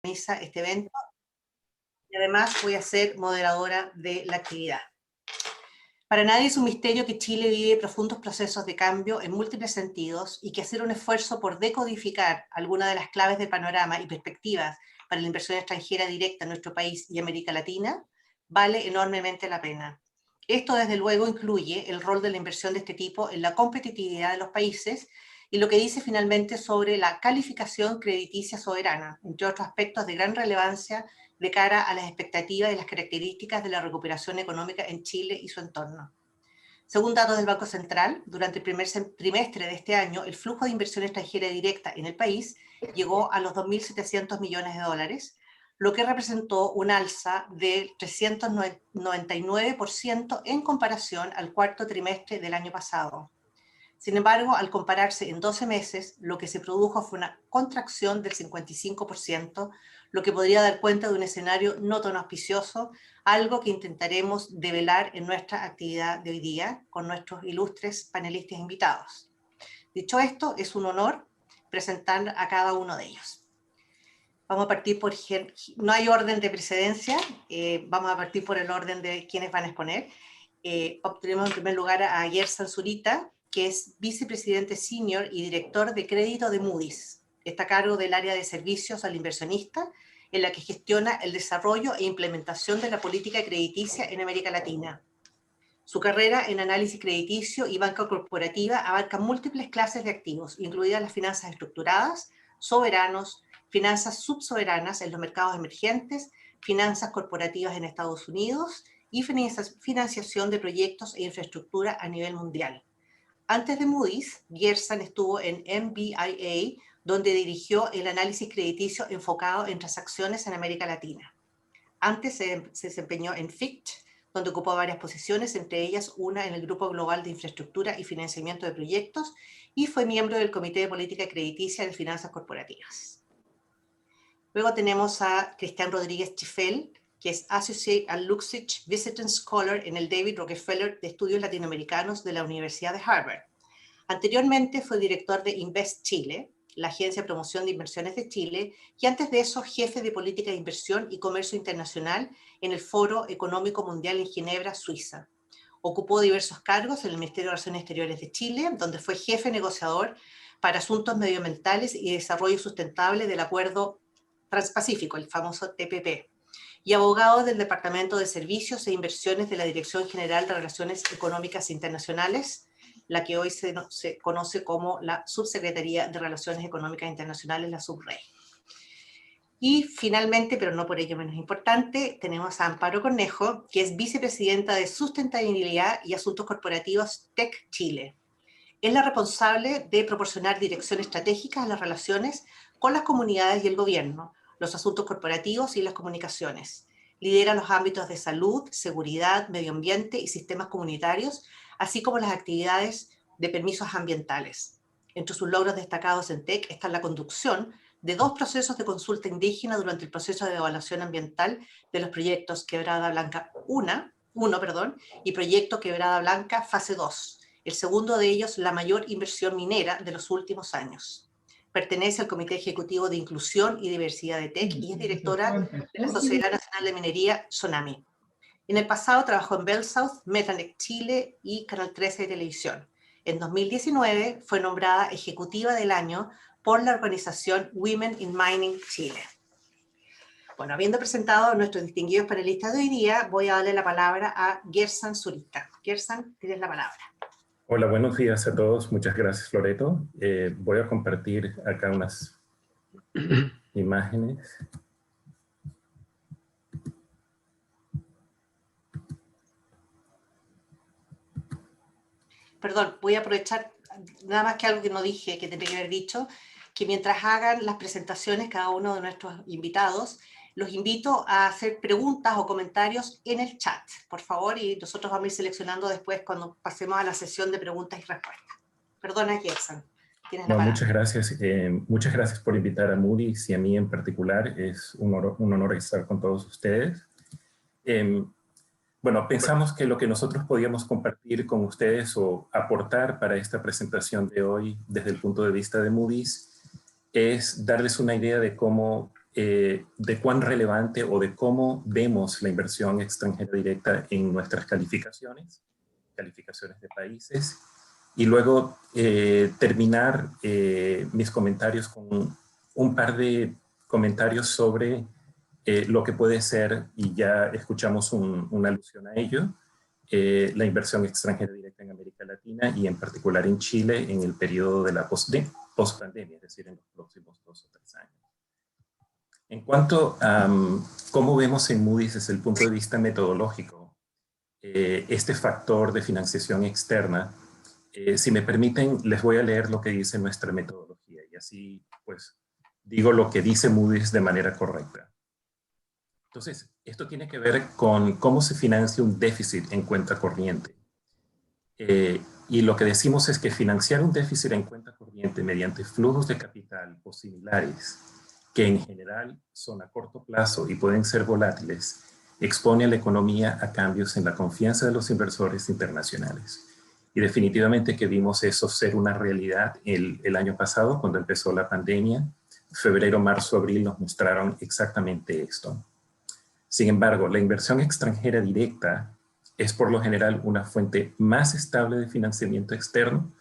organiza este evento y además voy a ser moderadora de la actividad. Para nadie es un misterio que Chile vive profundos procesos de cambio en múltiples sentidos y que hacer un esfuerzo por decodificar algunas de las claves del panorama y perspectivas para la inversión extranjera directa en nuestro país y América Latina vale enormemente la pena. Esto, desde luego, incluye el rol de la inversión de este tipo en la competitividad de los países y lo que dice finalmente sobre la calificación crediticia soberana, entre otros aspectos de gran relevancia de cara a las expectativas y las características de la recuperación económica en Chile y su entorno. Según datos del Banco Central, durante el primer trimestre de este año, el flujo de inversión extranjera directa en el país llegó a los 2.700 millones de dólares, lo que representó un alza del 399% en comparación al cuarto trimestre del año pasado. Sin embargo, al compararse en 12 meses, lo que se produjo fue una contracción del 55%, lo que podría dar cuenta de un escenario no tan auspicioso, algo que intentaremos develar en nuestra actividad de hoy día con nuestros ilustres panelistas invitados. Dicho esto, es un honor presentar a cada uno de ellos. Vamos a partir por, no hay orden de precedencia, vamos a partir por el orden de quienes van a exponer. Obtenemos en primer lugar a Gersan Zurita, que es vicepresidente senior y director de crédito de Moody's. Está a cargo del área de servicios al inversionista, en la que gestiona el desarrollo e implementación de la política crediticia en América Latina. Su carrera en análisis crediticio y banca corporativa abarca múltiples clases de activos, incluidas las finanzas estructuradas, soberanos, finanzas subsoberanas en los mercados emergentes, finanzas corporativas en Estados Unidos y financiación de proyectos e infraestructura a nivel mundial. Antes de Moody's, Gersan estuvo en MBIA, donde dirigió el análisis crediticio enfocado en transacciones en América Latina. Antes se desempeñó en Fitch, donde ocupó varias posiciones, entre ellas una en el Grupo Global de Infraestructura y Financiamiento de Proyectos, y fue miembro del Comité de Política Crediticia de Finanzas Corporativas. Luego tenemos a Cristian Rodríguez Chifel, que es Associate and Luxich Visiting Scholar en el David Rockefeller de Estudios Latinoamericanos de la Universidad de Harvard. Anteriormente fue director de Invest Chile, la agencia de promoción de inversiones de Chile, y antes de eso jefe de política de inversión y comercio internacional en el Foro Económico Mundial en Ginebra, Suiza. Ocupó diversos cargos en el Ministerio de Relaciones Exteriores de Chile, donde fue jefe negociador para asuntos medioambientales y desarrollo sustentable del Acuerdo Transpacífico, el famoso TPP, y abogado del Departamento de Servicios e Inversiones de la Dirección General de Relaciones Económicas Internacionales, la que hoy se conoce como la Subsecretaría de Relaciones Económicas Internacionales, la SUBRE. Y finalmente, pero no por ello menos importante, tenemos a Amparo Cornejo, que es vicepresidenta de Sustentabilidad y Asuntos Corporativos TEC Chile. Es la responsable de proporcionar dirección estratégica a las relaciones con las comunidades y el gobierno, los asuntos corporativos y las comunicaciones. Lidera los ámbitos de salud, seguridad, medio ambiente y sistemas comunitarios, así como las actividades de permisos ambientales. Entre sus logros destacados en TEC está la conducción de 2 procesos de consulta indígena durante el proceso de evaluación ambiental de los proyectos Quebrada Blanca 1 y Proyecto Quebrada Blanca Fase 2. El segundo de ellos, la mayor inversión minera de los últimos años. Pertenece al Comité Ejecutivo de Inclusión y Diversidad de TEC y es directora de la Sociedad Nacional de Minería, SONAMI. En el pasado trabajó en Bell South, Methanex Chile y Canal 13 de Televisión. En 2019 fue nombrada Ejecutiva del Año por la organización Women in Mining Chile. Bueno, habiendo presentado a nuestros distinguidos panelistas de hoy día, voy a darle la palabra a Gersan Zurita. Gersan, tienes la palabra. Hola, buenos días a todos. Muchas gracias, Loreto. Voy a compartir acá unas imágenes. Perdón, voy a aprovechar nada más que algo que no dije, que tendría que haber dicho, que mientras hagan las presentaciones cada uno de nuestros invitados, los invito a hacer preguntas o comentarios en el chat, por favor, y nosotros vamos a ir seleccionando después cuando pasemos a la sesión de preguntas y respuestas. Perdona, Gersan, tienes la palabra. Muchas gracias por invitar a Moody's y a mí en particular. Es un honor estar con todos ustedes. Bueno, pensamos que lo que nosotros podíamos compartir con ustedes o aportar para esta presentación de hoy desde el punto de vista de Moody's es darles una idea de cómo de cuán relevante o de cómo vemos la inversión extranjera directa en nuestras calificaciones de países, y luego terminar mis comentarios con un par de comentarios sobre lo que puede ser, y ya escuchamos una alusión a ello, la inversión extranjera directa en América Latina y en particular en Chile en el periodo de la post-pandemia, es decir, en los próximos 2 o 3 años. En cuanto a cómo vemos en Moody's desde el punto de vista metodológico, este factor de financiación externa, si me permiten, les voy a leer lo que dice nuestra metodología y así pues digo lo que dice Moody's de manera correcta. Entonces, esto tiene que ver con cómo se financia un déficit en cuenta corriente. Y lo que decimos es que financiar un déficit en cuenta corriente mediante flujos de capital o similares, que en general son a corto plazo y pueden ser volátiles, expone a la economía a cambios en la confianza de los inversores internacionales. Y definitivamente que vimos eso ser una realidad el año pasado, cuando empezó la pandemia. Febrero, marzo, abril nos mostraron exactamente esto. Sin embargo, la inversión extranjera directa es por lo general una fuente más estable de financiamiento externo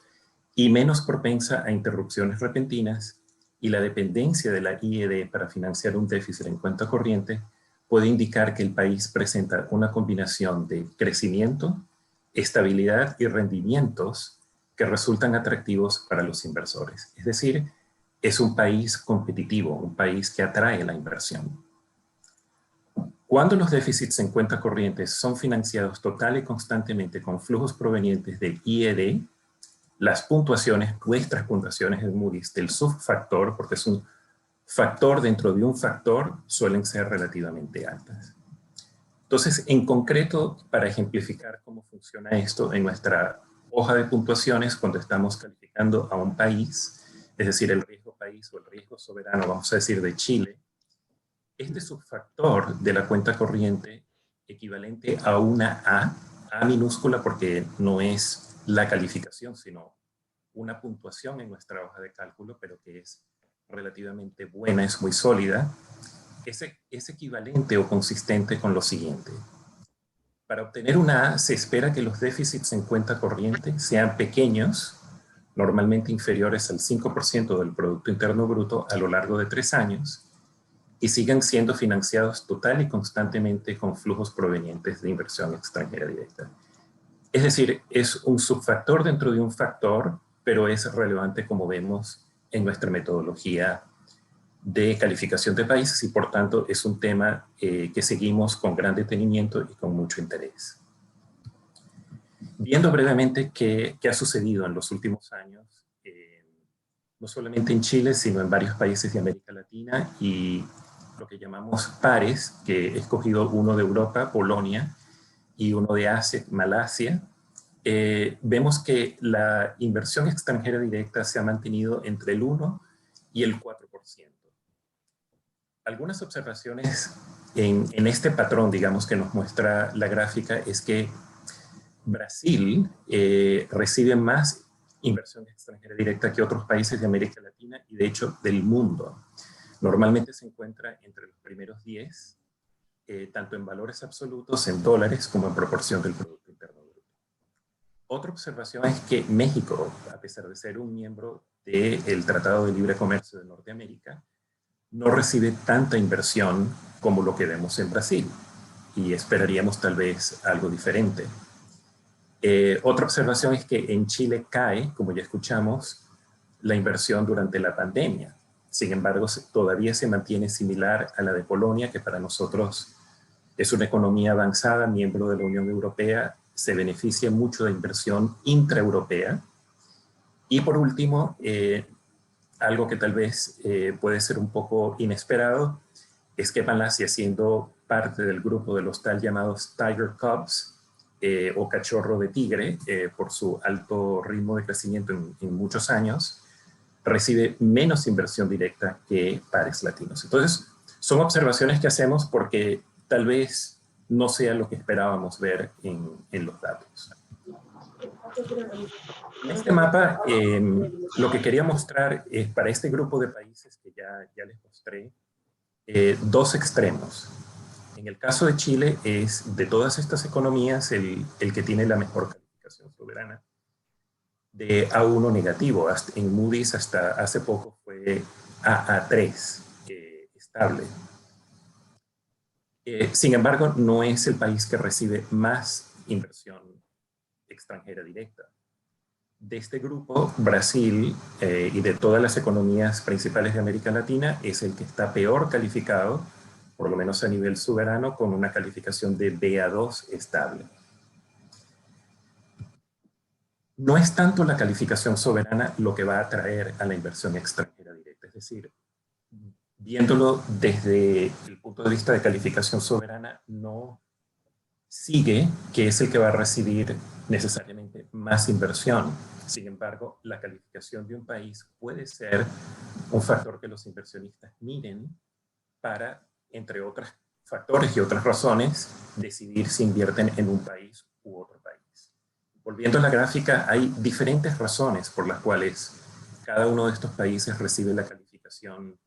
y menos propensa a interrupciones repentinas, y la dependencia de la IED para financiar un déficit en cuenta corriente puede indicar que el país presenta una combinación de crecimiento, estabilidad y rendimientos que resultan atractivos para los inversores. Es decir, es un país competitivo, un país que atrae la inversión. Cuando los déficits en cuenta corriente son financiados total y constantemente con flujos provenientes de IED, las puntuaciones, nuestras puntuaciones en Moody's del subfactor, porque es un factor dentro de un factor, suelen ser relativamente altas. Entonces, en concreto, para ejemplificar cómo funciona esto en nuestra hoja de puntuaciones, cuando estamos calificando a un país, es decir, el riesgo país o el riesgo soberano, vamos a decir, de Chile, este subfactor de la cuenta corriente equivalente a una A minúscula porque no es la calificación, sino una puntuación en nuestra hoja de cálculo, pero que es relativamente buena, es muy sólida, es equivalente o consistente con lo siguiente. Para obtener una A se espera que los déficits en cuenta corriente sean pequeños, normalmente inferiores al 5% del Producto Interno Bruto a lo largo de 3 años, y sigan siendo financiados total y constantemente con flujos provenientes de inversión extranjera directa. Es decir, es un subfactor dentro de un factor, pero es relevante, como vemos, en nuestra metodología de calificación de países, y por tanto es un tema que seguimos con gran detenimiento y con mucho interés. Viendo brevemente qué ha sucedido en los últimos años, no solamente en Chile, sino en varios países de América Latina y lo que llamamos pares, que he escogido uno de Europa, Polonia, y uno de Asia, Malasia, vemos que la inversión extranjera directa se ha mantenido entre el 1 y el 4%. Algunas observaciones en este patrón, digamos, que nos muestra la gráfica, es que Brasil recibe más inversión extranjera directa que otros países de América Latina y de hecho del mundo. Normalmente se encuentra entre los primeros 10, tanto en valores absolutos, en dólares, como en proporción del Producto Interno Bruto. Otra observación es que México, a pesar de ser un miembro del Tratado de Libre Comercio de Norteamérica, no recibe tanta inversión como lo que vemos en Brasil, y esperaríamos tal vez algo diferente. Otra observación es que en Chile cae, como ya escuchamos, la inversión durante la pandemia. Sin embargo, todavía se mantiene similar a la de Polonia, que para nosotros es una economía avanzada, miembro de la Unión Europea, se beneficia mucho de inversión intraeuropea. Y por último, algo que tal vez puede ser un poco inesperado, es que Malasia, siendo parte del grupo de los tal llamados Tiger Cubs, o cachorro de tigre, por su alto ritmo de crecimiento en muchos años, recibe menos inversión directa que pares latinos. Entonces, son observaciones que hacemos porque tal vez no sea lo que esperábamos ver en los datos. En este mapa, lo que quería mostrar es para este grupo de países que ya les mostré, dos extremos. En el caso de Chile es de todas estas economías el que tiene la mejor calificación soberana de A1 negativo. En Moody's hasta hace poco fue AA3, estable. Sin embargo, no es el país que recibe más inversión extranjera directa. De este grupo, Brasil y de todas las economías principales de América Latina es el que está peor calificado, por lo menos a nivel soberano, con una calificación de BA2 estable. No es tanto la calificación soberana lo que va a atraer a la inversión extranjera directa, es decir, viéndolo desde el punto de vista de calificación soberana, no sigue que es el que va a recibir necesariamente más inversión. Sin embargo, la calificación de un país puede ser un factor que los inversionistas miren para, entre otros factores y otras razones, decidir si invierten en un país u otro país. Volviendo a la gráfica, hay diferentes razones por las cuales cada uno de estos países recibe la calificación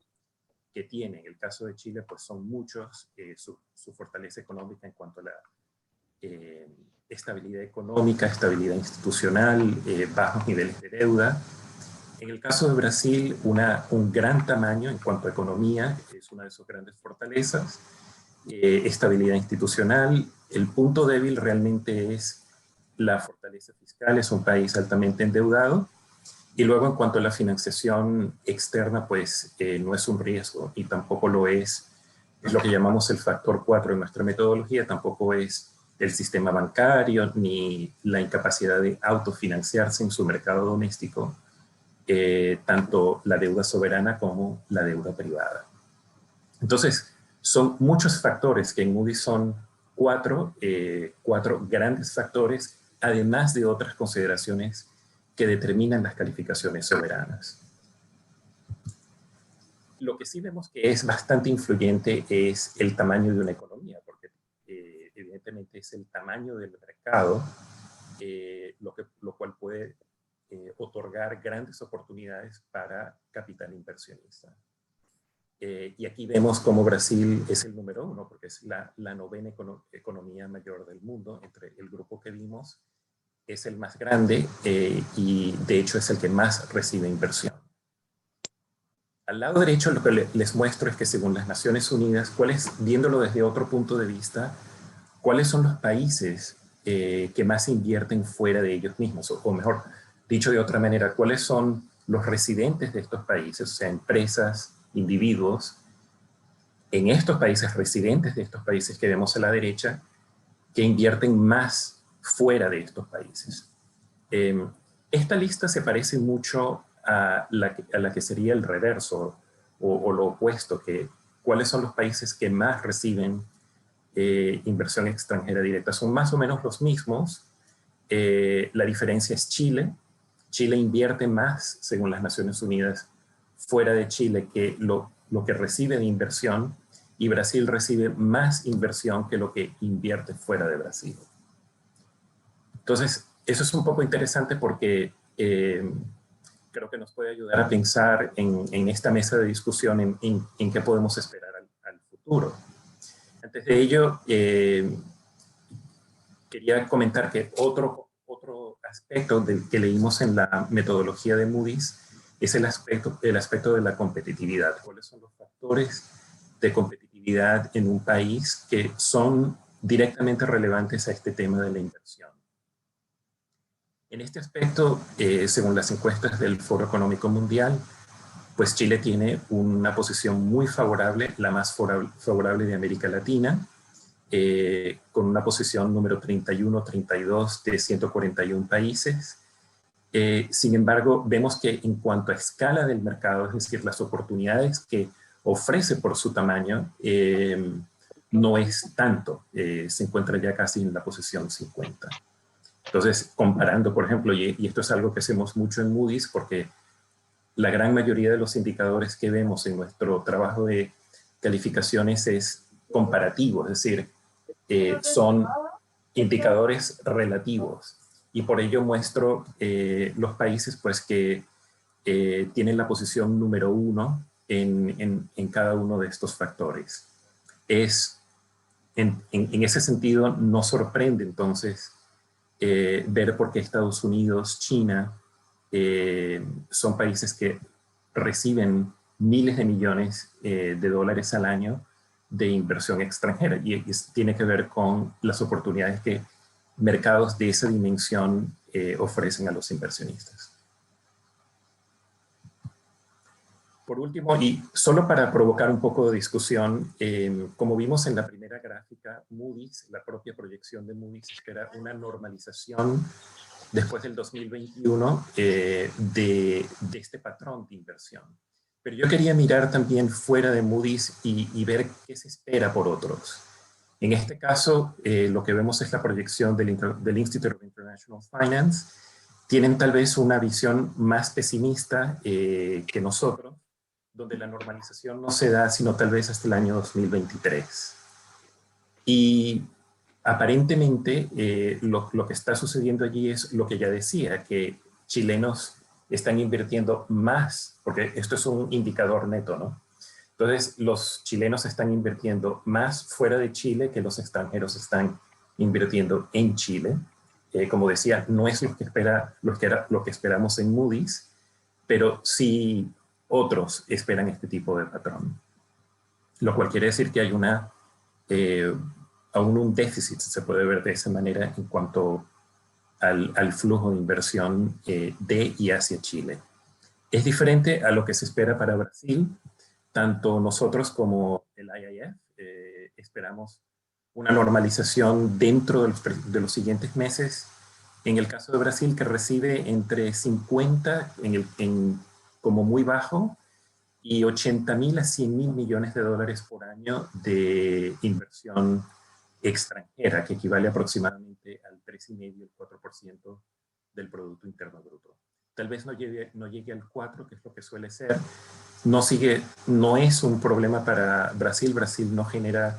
que tiene. En el caso de Chile, pues son muchos, su fortaleza económica en cuanto a la estabilidad económica, estabilidad institucional, bajos niveles de deuda. En el caso de Brasil, un gran tamaño en cuanto a economía, es una de sus grandes fortalezas, estabilidad institucional. El punto débil realmente es la fortaleza fiscal, es un país altamente endeudado. Y luego en cuanto a la financiación externa, pues no es un riesgo y tampoco lo es lo que llamamos el factor 4 en nuestra metodología, tampoco es el sistema bancario ni la incapacidad de autofinanciarse en su mercado doméstico, tanto la deuda soberana como la deuda privada. Entonces, son muchos factores que en Moody's son cuatro grandes factores, además de otras consideraciones que determinan las calificaciones soberanas. Lo que sí vemos que es bastante influyente es el tamaño de una economía, porque evidentemente es el tamaño del mercado lo cual puede otorgar grandes oportunidades para capital inversionista. Y aquí vemos cómo Brasil es el número 1, porque es la novena economía mayor del mundo. Entre el grupo que vimos es el más grande y de hecho es el que más recibe inversión. Al lado derecho lo que les muestro es que según las Naciones Unidas, viéndolo desde otro punto de vista, ¿cuáles son los países que más invierten fuera de ellos mismos? O mejor, dicho de otra manera, ¿cuáles son los residentes de estos países, o sea, empresas, individuos, en estos países, residentes de estos países que vemos a la derecha, que invierten más fuera de estos países? Esta lista se parece mucho a la que sería el reverso o lo opuesto, que cuáles son los países que más reciben inversión extranjera directa. Son más o menos los mismos. La diferencia es Chile. Chile invierte más, según las Naciones Unidas, fuera de Chile que lo que recibe de inversión, y Brasil recibe más inversión que lo que invierte fuera de Brasil. Entonces, eso es un poco interesante porque creo que nos puede ayudar a pensar en esta mesa de discusión en qué podemos esperar al futuro. Antes de ello, quería comentar que otro aspecto que leímos en la metodología de Moody's es el aspecto de la competitividad. ¿Cuáles son los factores de competitividad en un país que son directamente relevantes a este tema de la inversión? En este aspecto, según las encuestas del Foro Económico Mundial, pues Chile tiene una posición muy favorable, la más favorable de América Latina, con una posición número 31-32 de 141 países. Sin embargo, vemos que en cuanto a escala del mercado, es decir, las oportunidades que ofrece por su tamaño, no es tanto, se encuentra ya casi en la posición 50. Entonces, comparando, por ejemplo, y esto es algo que hacemos mucho en Moody's, porque la gran mayoría de los indicadores que vemos en nuestro trabajo de calificaciones es comparativo, es decir, son indicadores relativos. Y por ello muestro los países pues, que tienen la posición número 1 en cada uno de estos factores. En ese sentido, no sorprende entonces ver por qué Estados Unidos, China, son países que reciben miles de millones de dólares al año de inversión extranjera, y tiene que ver con las oportunidades que mercados de esa dimensión ofrecen a los inversionistas. Por último, y solo para provocar un poco de discusión, como vimos en la primera gráfica, Moody's, la propia proyección de Moody's, espera una normalización después del 2021 de este patrón de inversión. Pero yo quería mirar también fuera de Moody's y ver qué se espera por otros. En este caso, lo que vemos es la proyección del Institute of International Finance. Tienen tal vez una visión más pesimista que nosotros, donde la normalización no se da sino tal vez hasta el año 2023. Y aparentemente lo que está sucediendo allí es lo que ya decía, que chilenos están invirtiendo más, porque esto es un indicador neto, ¿no? Entonces, los chilenos están invirtiendo más fuera de Chile que los extranjeros están invirtiendo en Chile. Como decía, no es lo que esperamos en Moody's, pero sí otros esperan este tipo de patrón. Lo cual quiere decir que hay aún un déficit, se puede ver de esa manera, en cuanto al flujo de inversión de y hacia Chile. Es diferente a lo que se espera para Brasil. Tanto nosotros como el IIF esperamos una normalización dentro de los siguientes meses. En el caso de Brasil, que recibe entre 50, como muy bajo, y 80.000 a 100.000 millones de dólares por año de inversión extranjera, que equivale aproximadamente al 3,5 y el 4% del Producto Interno Bruto. Tal vez no llegue al 4, que es lo que suele ser. No es un problema para Brasil. Brasil no genera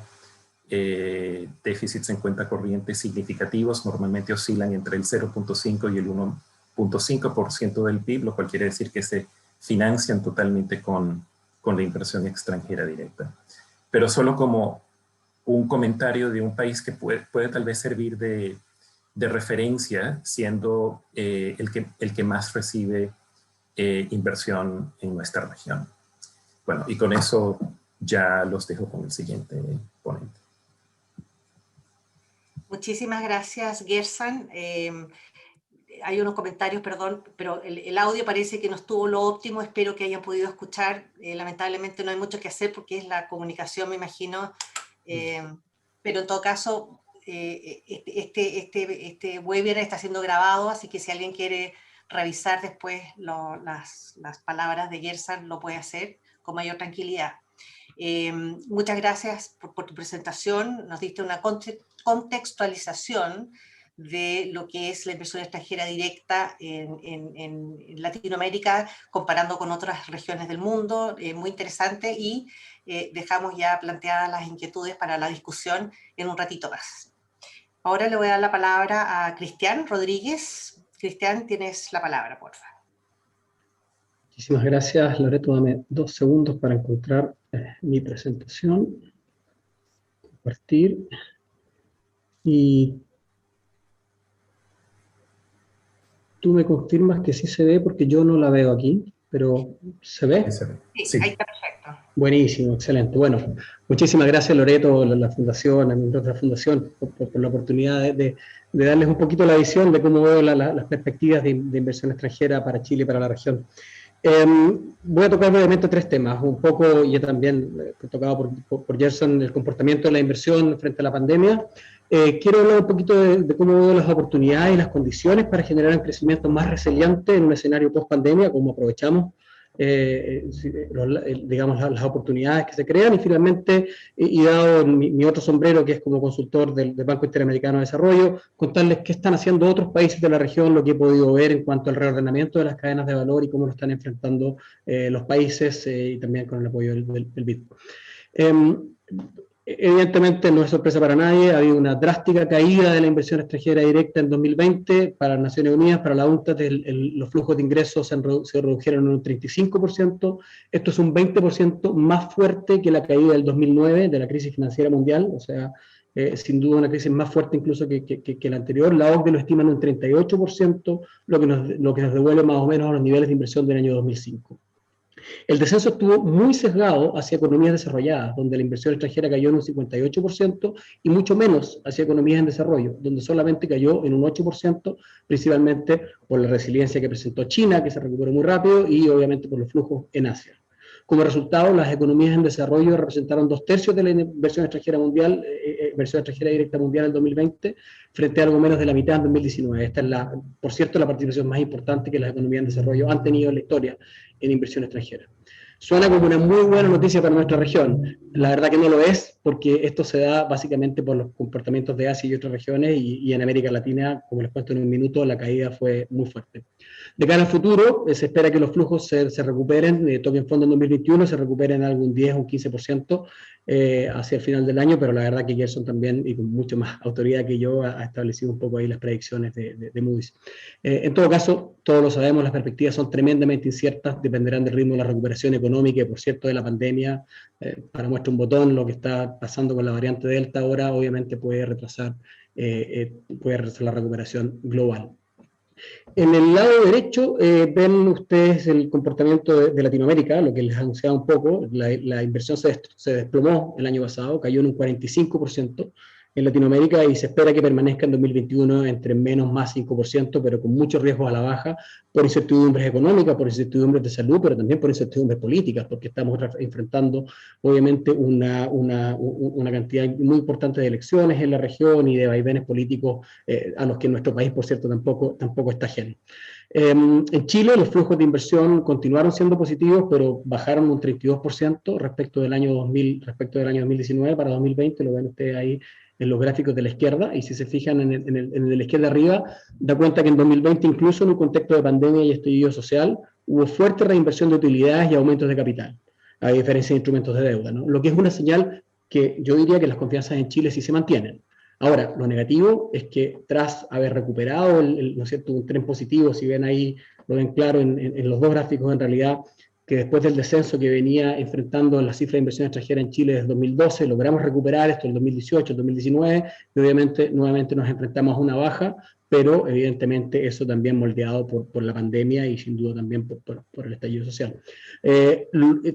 déficits en cuenta corriente significativos. Normalmente oscilan entre el 0,5 y el 1,5% del PIB, lo cual quiere decir que se financian totalmente con la inversión extranjera directa. Pero solo como un comentario de un país que puede tal vez servir de referencia, siendo el que más recibe inversión en nuestra región. Bueno, y con eso ya los dejo con el siguiente ponente. Muchísimas gracias, Gersan. Hay unos comentarios, perdón, pero el audio parece que no estuvo lo óptimo. Espero que hayan podido escuchar. Lamentablemente no hay mucho que hacer porque es la comunicación, me imagino. Pero en todo caso, este webinar está siendo grabado, así que si alguien quiere revisar después las palabras de Gersan, lo puede hacer con mayor tranquilidad. Muchas gracias por tu presentación. Nos diste una contextualización de lo que es la inversión extranjera directa en Latinoamérica, comparando con otras regiones del mundo, muy interesante, y dejamos ya planteadas las inquietudes para la discusión en un ratito más. Ahora le voy a dar la palabra a Cristian Rodríguez. Cristian, tienes la palabra, por favor. Muchísimas gracias, Loreto. Dame 2 segundos para encontrar mi presentación. Compartir. Y tú me confirmas que sí se ve, porque yo no la veo aquí, pero ¿se ve? Sí, ahí está perfecto. Buenísimo, excelente. Bueno, muchísimas gracias, Loreto, la Fundación, a nuestra Fundación, por la oportunidad de darles un poquito la visión de cómo veo las perspectivas de inversión extranjera para Chile y para la región. Voy a tocar brevemente 3 temas, un poco, ya también tocado por Gerson, el comportamiento de la inversión frente a la pandemia. Quiero hablar un poquito de cómo veo las oportunidades y las condiciones para generar un crecimiento más resiliente en un escenario post-pandemia, cómo aprovechamos digamos, las oportunidades que se crean, y finalmente, y dado mi otro sombrero, que es como consultor del Banco Interamericano de Desarrollo, contarles qué están haciendo otros países de la región, lo que he podido ver en cuanto al reordenamiento de las cadenas de valor y cómo lo están enfrentando los países, y también con el apoyo del BID. Evidentemente no es sorpresa para nadie, ha habido una drástica caída de la inversión extranjera directa en 2020 para las Naciones Unidas, para la UNCTAD los flujos de ingresos se redujeron en un 35%, esto es un 20% más fuerte que la caída del 2009 de la crisis financiera mundial, o sea, sin duda una crisis más fuerte incluso que la anterior. La OCDE lo estima en un 38%, lo que nos devuelve más o menos a los niveles de inversión del año 2005. El descenso estuvo muy sesgado hacia economías desarrolladas, donde la inversión extranjera cayó en un 58% y mucho menos hacia economías en desarrollo, donde solamente cayó en un 8%, principalmente por la resiliencia que presentó China, que se recuperó muy rápido, y obviamente por los flujos en Asia. Como resultado, las economías en desarrollo representaron 2/3 de la inversión extranjera mundial, inversión extranjera directa mundial en 2020, frente a algo menos de la mitad en 2019. Esta es, por cierto, la participación más importante que las economías en desarrollo han tenido en la historia en inversión extranjera. Suena como una muy buena noticia para nuestra región. La verdad que no lo es, porque esto se da básicamente por los comportamientos de Asia y otras regiones, y en América Latina, como les cuento en un minuto, la caída fue muy fuerte. De cara al futuro, se espera que los flujos se recuperen, toquen fondo en 2021, se recuperen algún 10 o un 15% hacia el final del año, pero la verdad que Gerson también, y con mucho más autoridad que yo, ha establecido un poco ahí las predicciones de Moody's. En todo caso, todos lo sabemos, las perspectivas son tremendamente inciertas, dependerán del ritmo de la recuperación económica y, por cierto, de la pandemia. Para muestra un botón, lo que está pasando con la variante Delta ahora obviamente puede retrasar la recuperación global. En el lado derecho ven ustedes el comportamiento de Latinoamérica, lo que les anunciaba un poco. La inversión se desplomó el año pasado, cayó en un 45% en Latinoamérica, y se espera que permanezca en 2021 entre menos más 5%, pero con muchos riesgos a la baja, por incertidumbres económicas, por incertidumbres de salud, pero también por incertidumbres políticas, porque estamos enfrentando obviamente una cantidad muy importante de elecciones en la región y de vaivenes políticos a los que nuestro país, por cierto, tampoco está ajeno. En Chile los flujos de inversión continuaron siendo positivos, pero bajaron un 32% respecto del año 2019 para 2020, lo ven ustedes ahí en los gráficos de la izquierda, y si se fijan en el de la izquierda arriba, da cuenta que en 2020, incluso en un contexto de pandemia y estallido social, hubo fuerte reinversión de utilidades y aumentos de capital, a diferencia de instrumentos de deuda, ¿no? Lo que es una señal que yo diría que las confianzas en Chile sí se mantienen. Ahora, lo negativo es que tras haber recuperado ¿no es cierto?, un tren positivo, si ven ahí, lo ven claro en los dos gráficos en realidad, que después del descenso que venía enfrentando la cifra de inversión extranjera en Chile desde 2012, logramos recuperar esto en 2018, 2019, y obviamente nuevamente nos enfrentamos a una baja, pero evidentemente eso también moldeado por la pandemia y sin duda también por el estallido social.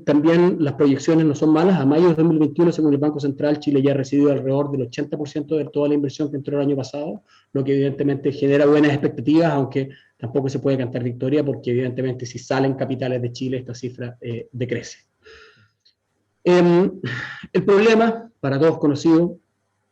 También las proyecciones no son malas. A mayo de 2021, según el Banco Central, Chile ya ha recibido alrededor del 80% de toda la inversión que entró el año pasado, lo que evidentemente genera buenas expectativas, aunque tampoco se puede cantar victoria, porque evidentemente si salen capitales de Chile, esta cifra decrece. El problema, para todos conocido,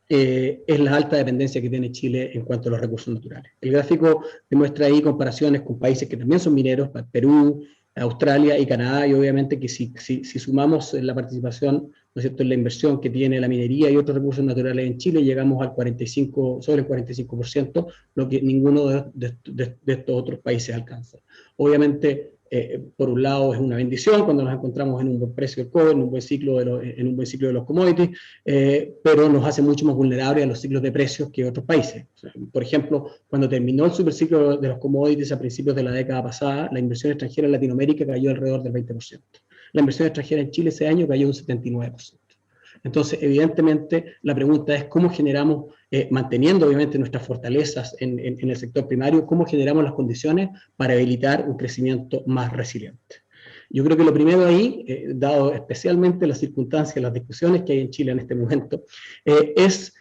es la alta dependencia que tiene Chile en cuanto a los recursos naturales. El gráfico demuestra ahí comparaciones con países que también son mineros, Perú, Australia y Canadá, y obviamente que si sumamos la participación, ¿no es cierto?, en la inversión que tiene la minería y otros recursos naturales en Chile, llegamos al sobre el 45%, lo que ninguno de estos otros países alcanza. Obviamente, por un lado es una bendición cuando nos encontramos en un buen precio del cobre, en un buen ciclo de los commodities, pero nos hace mucho más vulnerables a los ciclos de precios que otros países. O sea, por ejemplo, cuando terminó el superciclo de los commodities a principios de la década pasada, la inversión extranjera en Latinoamérica cayó alrededor del 20%. La inversión extranjera en Chile ese año cayó un 79%. Entonces, evidentemente, la pregunta es cómo generamos, manteniendo obviamente nuestras fortalezas en el sector primario, cómo generamos las condiciones para habilitar un crecimiento más resiliente. Yo creo que lo primero ahí, dado especialmente las circunstancias, las discusiones que hay en Chile en este momento, es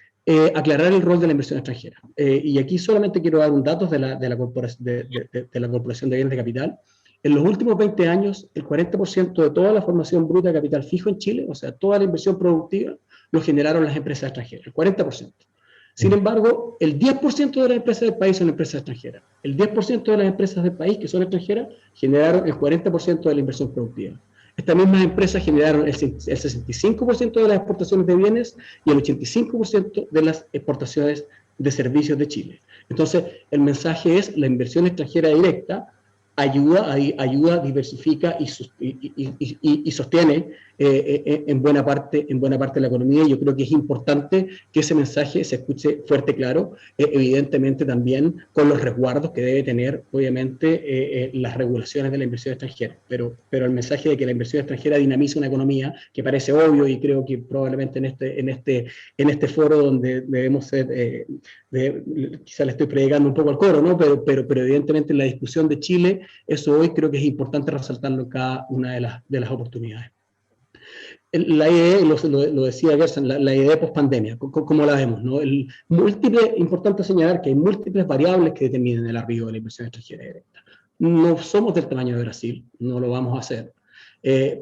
aclarar el rol de la inversión extranjera. Y aquí solamente quiero dar un dato de la Corporación de Bienes de Capital. En los últimos 20 años, el 40% de toda la formación bruta de capital fijo en Chile, o sea, toda la inversión productiva, lo generaron las empresas extranjeras, el 40%. Sin embargo, el 10% de las empresas del país son empresas extranjeras. El 10% de las empresas del país que son extranjeras generaron el 40% de la inversión productiva. Estas mismas empresas generaron el 65% de las exportaciones de bienes y el 85% de las exportaciones de servicios de Chile. Entonces, el mensaje es la inversión extranjera directa ayuda, diversifica y sostiene en buena parte de la economía, y yo creo que es importante que ese mensaje se escuche fuerte, claro, evidentemente también con los resguardos que debe tener, obviamente, las regulaciones de la inversión extranjera, pero el mensaje de que la inversión extranjera dinamiza una economía, que parece obvio, y creo que probablemente en este foro donde debemos ser, quizá le estoy predicando un poco al coro, ¿no? Pero evidentemente en la discusión de Chile, eso hoy creo que es importante resaltarlo en cada una de las oportunidades. La IDE, lo decía Gerson, la IDE post-pandemia, ¿cómo la vemos? ¿No? Importante señalar que hay múltiples variables que determinan el arribo de la inversión extranjera directa. No somos del tamaño de Brasil, no lo vamos a hacer.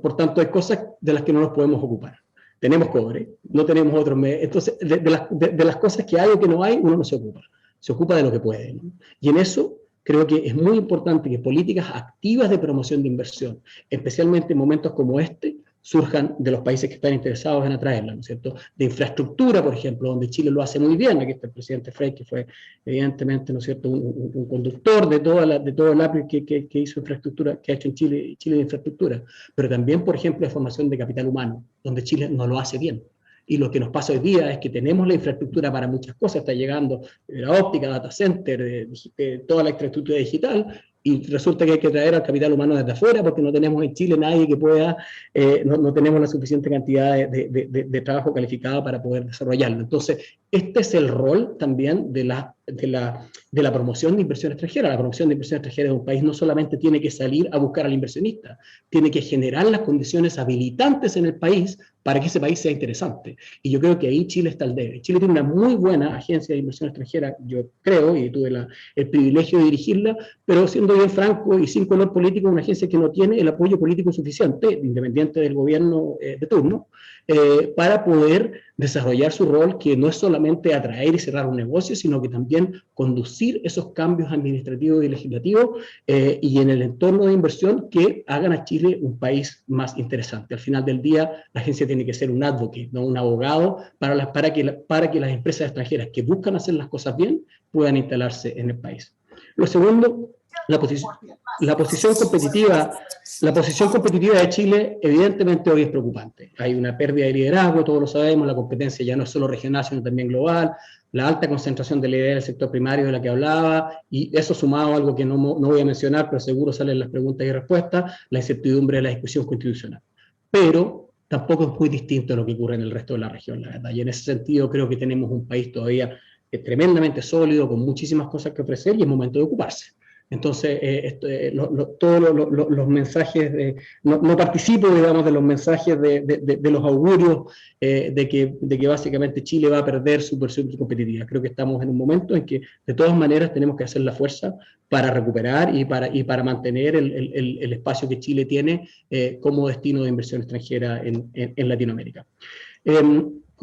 Por tanto, hay cosas de las que no nos podemos ocupar. Tenemos cobre, no tenemos otros medios. Entonces, de las cosas que hay o que no hay, uno no se ocupa de lo que puede, ¿no? Y en eso creo que es muy importante que políticas activas de promoción de inversión, especialmente en momentos como este, surjan de los países que están interesados en atraerla, ¿no es cierto? De infraestructura, por ejemplo, donde Chile lo hace muy bien. Aquí está el presidente Frey, que fue evidentemente, ¿no es cierto?, un conductor de todo el API que hizo infraestructura, que ha hecho en Chile de infraestructura, pero también, por ejemplo, de formación de capital humano, donde Chile no lo hace bien. Y lo que nos pasa hoy día es que tenemos la infraestructura para muchas cosas, está llegando la óptica, data center, toda la infraestructura digital, y resulta que hay que traer al capital humano desde afuera porque no tenemos en Chile nadie que pueda, no tenemos la suficiente cantidad de trabajo calificado para poder desarrollarlo. Entonces, este es el rol también de la promoción de inversión extranjera. La promoción de inversión extranjera de un país no solamente tiene que salir a buscar al inversionista, tiene que generar las condiciones habilitantes en el país para que ese país sea interesante. Y yo creo que ahí Chile está al debe. Chile tiene una muy buena agencia de inversión extranjera, yo creo, y tuve el privilegio de dirigirla, pero siendo bien franco y sin color político, una agencia que no tiene el apoyo político suficiente, independiente del gobierno de turno, para poder desarrollar su rol, que no es solamente atraer y cerrar un negocio, sino que también conducir esos cambios administrativos y legislativos y en el entorno de inversión que hagan a Chile un país más interesante. Al final del día, la agencia tiene que ser un advocate, no un abogado, para que las empresas extranjeras que buscan hacer las cosas bien puedan instalarse en el país. Lo segundo, la posición competitiva de Chile evidentemente hoy es preocupante. Hay una pérdida de liderazgo, todos lo sabemos, la competencia ya no es solo regional, sino también global, la alta concentración de liderazgo del sector primario de la que hablaba, y eso sumado a algo que no voy a mencionar, pero seguro salen las preguntas y respuestas, la incertidumbre de la discusión constitucional. Pero tampoco es muy distinto a lo que ocurre en el resto de la región, la verdad. Y en ese sentido creo que tenemos un país todavía tremendamente sólido, con muchísimas cosas que ofrecer, y es momento de ocuparse. Entonces, todos los mensajes, no participo, digamos, de los mensajes de los augurios de que básicamente Chile va a perder su competitividad. Creo que estamos en un momento en que, de todas maneras, tenemos que hacer la fuerza para recuperar y para mantener el espacio que Chile tiene como destino de inversión extranjera en Latinoamérica.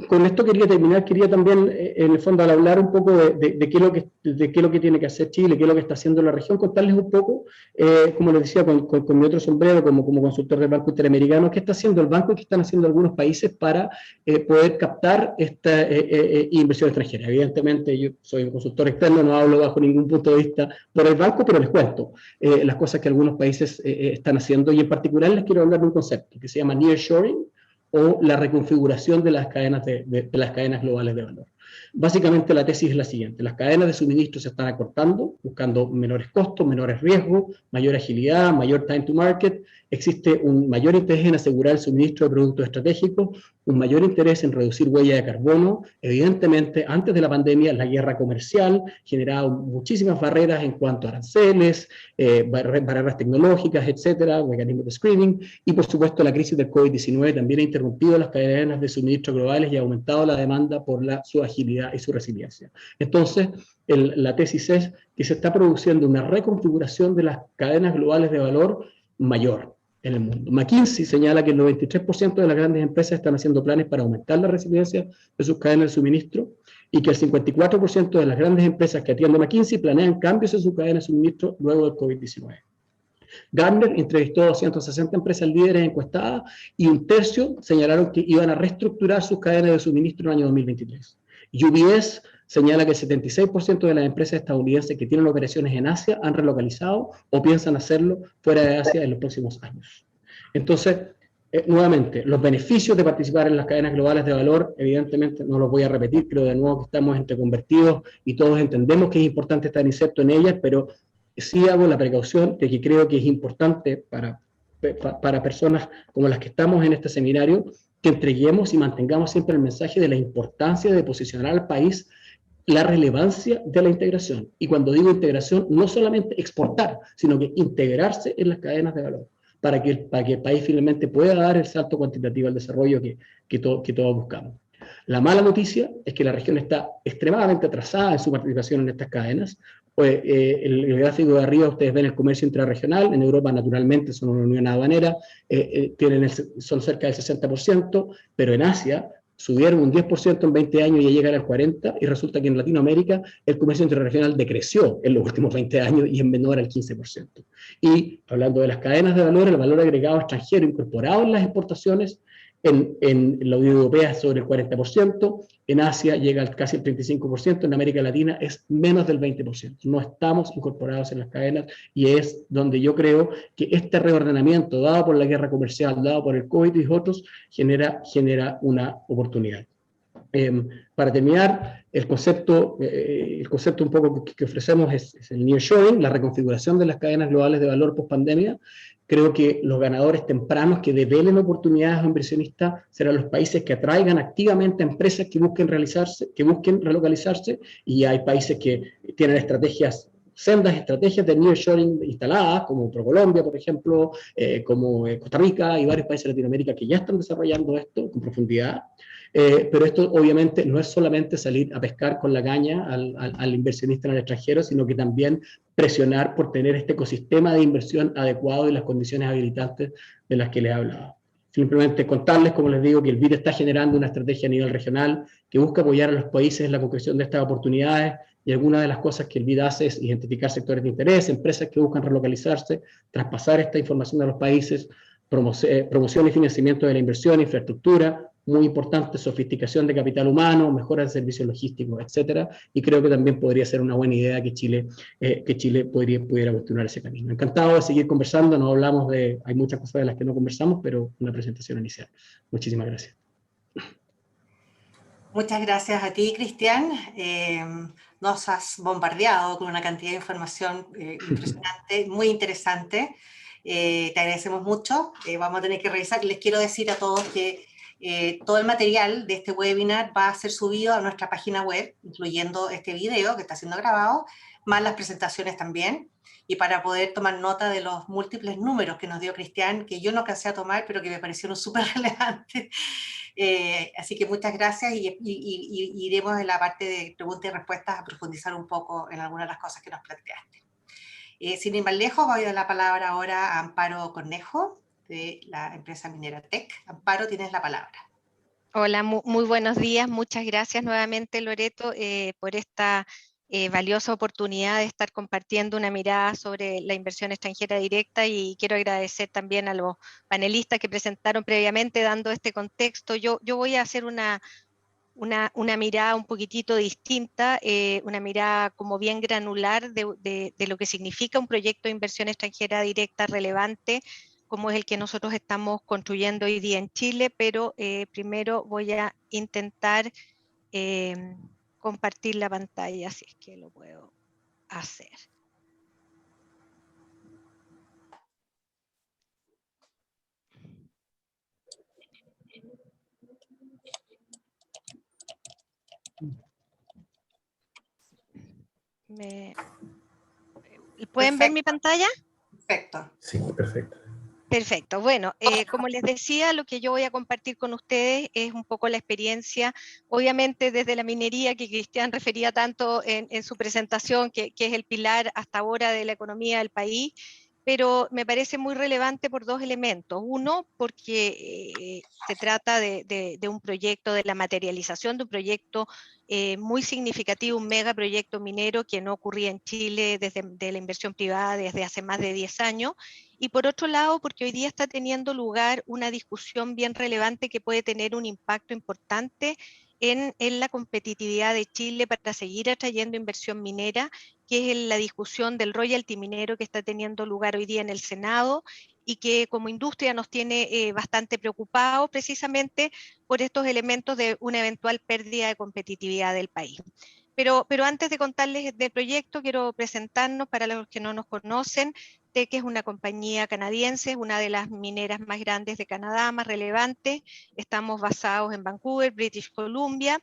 Con esto quería terminar, quería también, en el fondo, al hablar un poco de qué es lo que tiene que hacer Chile, qué es lo que está haciendo la región, contarles un poco, como les decía, con mi otro sombrero como consultor del Banco Interamericano, qué está haciendo el banco y qué están haciendo algunos países para poder captar esta inversión extranjera. Evidentemente, yo soy un consultor externo, no hablo bajo ningún punto de vista por el banco, pero les cuento las cosas que algunos países están haciendo, y en particular les quiero hablar de un concepto que se llama nearshoring, o la reconfiguración de las cadenas las cadenas globales de valor. Básicamente la tesis es la siguiente: las cadenas de suministro se están acortando, buscando menores costos, menores riesgos, mayor agilidad, mayor time to market. Existe un mayor interés en asegurar el suministro de productos estratégicos, un mayor interés en reducir huella de carbono. Evidentemente, antes de la pandemia, la guerra comercial generaba muchísimas barreras en cuanto a aranceles, barreras tecnológicas, etcétera, mecanismos de screening, y por supuesto la crisis del COVID-19 también ha interrumpido las cadenas de suministro globales y ha aumentado la demanda por su agilidad y su resiliencia. Entonces, la tesis es que se está produciendo una reconfiguración de las cadenas globales de valor mayor en el mundo. McKinsey señala que el 93% de las grandes empresas están haciendo planes para aumentar la resiliencia de sus cadenas de suministro, y que el 54% de las grandes empresas que atiende McKinsey planean cambios en sus cadenas de suministro luego del COVID-19. Gartner entrevistó a 260 empresas líderes encuestadas, y un tercio señalaron que iban a reestructurar sus cadenas de suministro en el año 2023. UBS señala que el 76% de las empresas estadounidenses que tienen operaciones en Asia han relocalizado o piensan hacerlo fuera de Asia en los próximos años. Entonces, Nuevamente, los beneficios de participar en las cadenas globales de valor, evidentemente no los voy a repetir, creo de nuevo que estamos entre convertidos y todos entendemos que es importante estar inserto en ellas, pero sí hago la precaución de que creo que es importante para personas como las que estamos en este seminario, que entreguemos y mantengamos siempre el mensaje de la importancia de posicionar al país, la relevancia de la integración. Y cuando digo integración, no solamente exportar, sino que integrarse en las cadenas de valor, para que el país finalmente pueda dar el salto cuantitativo al desarrollo que todos buscamos. La mala noticia es que la región está extremadamente atrasada en su participación en estas cadenas. El gráfico de arriba ustedes ven el comercio intrarregional, en Europa naturalmente son una unión aduanera, son cerca del 60%, pero en Asia subieron un 10% en 20 años y ya llegan al 40%, y resulta que en Latinoamérica el comercio interregional decreció en los últimos 20 años y es menor al 15%. Y hablando de las cadenas de valor, el valor agregado extranjero incorporado en las exportaciones, en la Unión Europea es sobre el 40%, en Asia llega al casi el 35%, en América Latina es menos del 20%. No estamos incorporados en las cadenas y es donde yo creo que este reordenamiento dado por la guerra comercial, dado por el COVID y otros, genera una oportunidad. Para terminar, el concepto un poco que ofrecemos es el nearshoring, la reconfiguración de las cadenas globales de valor post pandemia. Creo que los ganadores tempranos que develen oportunidades a inversionistas serán los países que atraigan activamente a empresas que busquen relocalizarse, y hay países que tienen sendas estrategias de nearshoring instaladas, como ProColombia, por ejemplo, como Costa Rica y varios países de Latinoamérica que ya están desarrollando esto con profundidad. Pero esto obviamente no es solamente salir a pescar con la caña al inversionista en el extranjero, sino que también presionar por tener este ecosistema de inversión adecuado y las condiciones habilitantes de las que les he hablado. Simplemente contarles, como les digo, que el BID está generando una estrategia a nivel regional que busca apoyar a los países en la concreción de estas oportunidades, y alguna de las cosas que el BID hace es identificar sectores de interés, empresas que buscan relocalizarse, traspasar esta información a los países, promoción y financiamiento de la inversión, infraestructura, muy importante, sofisticación de capital humano, mejora de servicios logísticos, etcétera, y creo que también podría ser una buena idea que Chile pudiera continuar ese camino. Encantado de seguir conversando, hay muchas cosas de las que no conversamos, pero una presentación inicial. Muchísimas gracias. Muchas gracias a ti, Cristian. Nos has bombardeado con una cantidad de información impresionante, muy interesante. Te agradecemos mucho. Vamos a tener que revisar. Les quiero decir a todos que todo el material de este webinar va a ser subido a nuestra página web, incluyendo este video que está siendo grabado, más las presentaciones también, y para poder tomar nota de los múltiples números que nos dio Cristian, que yo no alcancé a tomar, pero que me parecieron súper relevantes. Así que muchas gracias, y iremos en la parte de preguntas y respuestas a profundizar un poco en algunas de las cosas que nos planteaste. Sin ir más lejos, voy a dar la palabra ahora a Amparo Cornejo, de la empresa minera Teck. Amparo, tienes la palabra. Hola, muy buenos días. Muchas gracias nuevamente, Loreto, por esta valiosa oportunidad de estar compartiendo una mirada sobre la inversión extranjera directa, y quiero agradecer también a los panelistas que presentaron previamente dando este contexto. Yo voy a hacer una mirada un poquitito distinta, una mirada como bien granular de lo que significa un proyecto de inversión extranjera directa relevante, como es el que nosotros estamos construyendo hoy día en Chile, pero primero voy a intentar compartir la pantalla, si es que lo puedo hacer. ¿Pueden ver mi pantalla? Perfecto. Sí, perfecto. Perfecto. Bueno, como les decía, lo que yo voy a compartir con ustedes es un poco la experiencia, obviamente desde la minería, que Cristian refería tanto en su presentación, que es el pilar hasta ahora de la economía del país, pero me parece muy relevante por dos elementos. Uno, porque se trata de un proyecto, de la materialización de un proyecto muy significativo, un megaproyecto minero que no ocurría en Chile de la inversión privada desde hace más de 10 años. Y por otro lado, porque hoy día está teniendo lugar una discusión bien relevante que puede tener un impacto importante en la competitividad de Chile para seguir atrayendo inversión minera, que es la discusión del royalty minero que está teniendo lugar hoy día en el Senado, y que como industria nos tiene bastante preocupados precisamente por estos elementos de una eventual pérdida de competitividad del país. Pero antes de contarles del proyecto, quiero presentarnos para los que no nos conocen. Teck es una compañía canadiense, una de las mineras más grandes de Canadá, más relevantes. Estamos basados en Vancouver, British Columbia,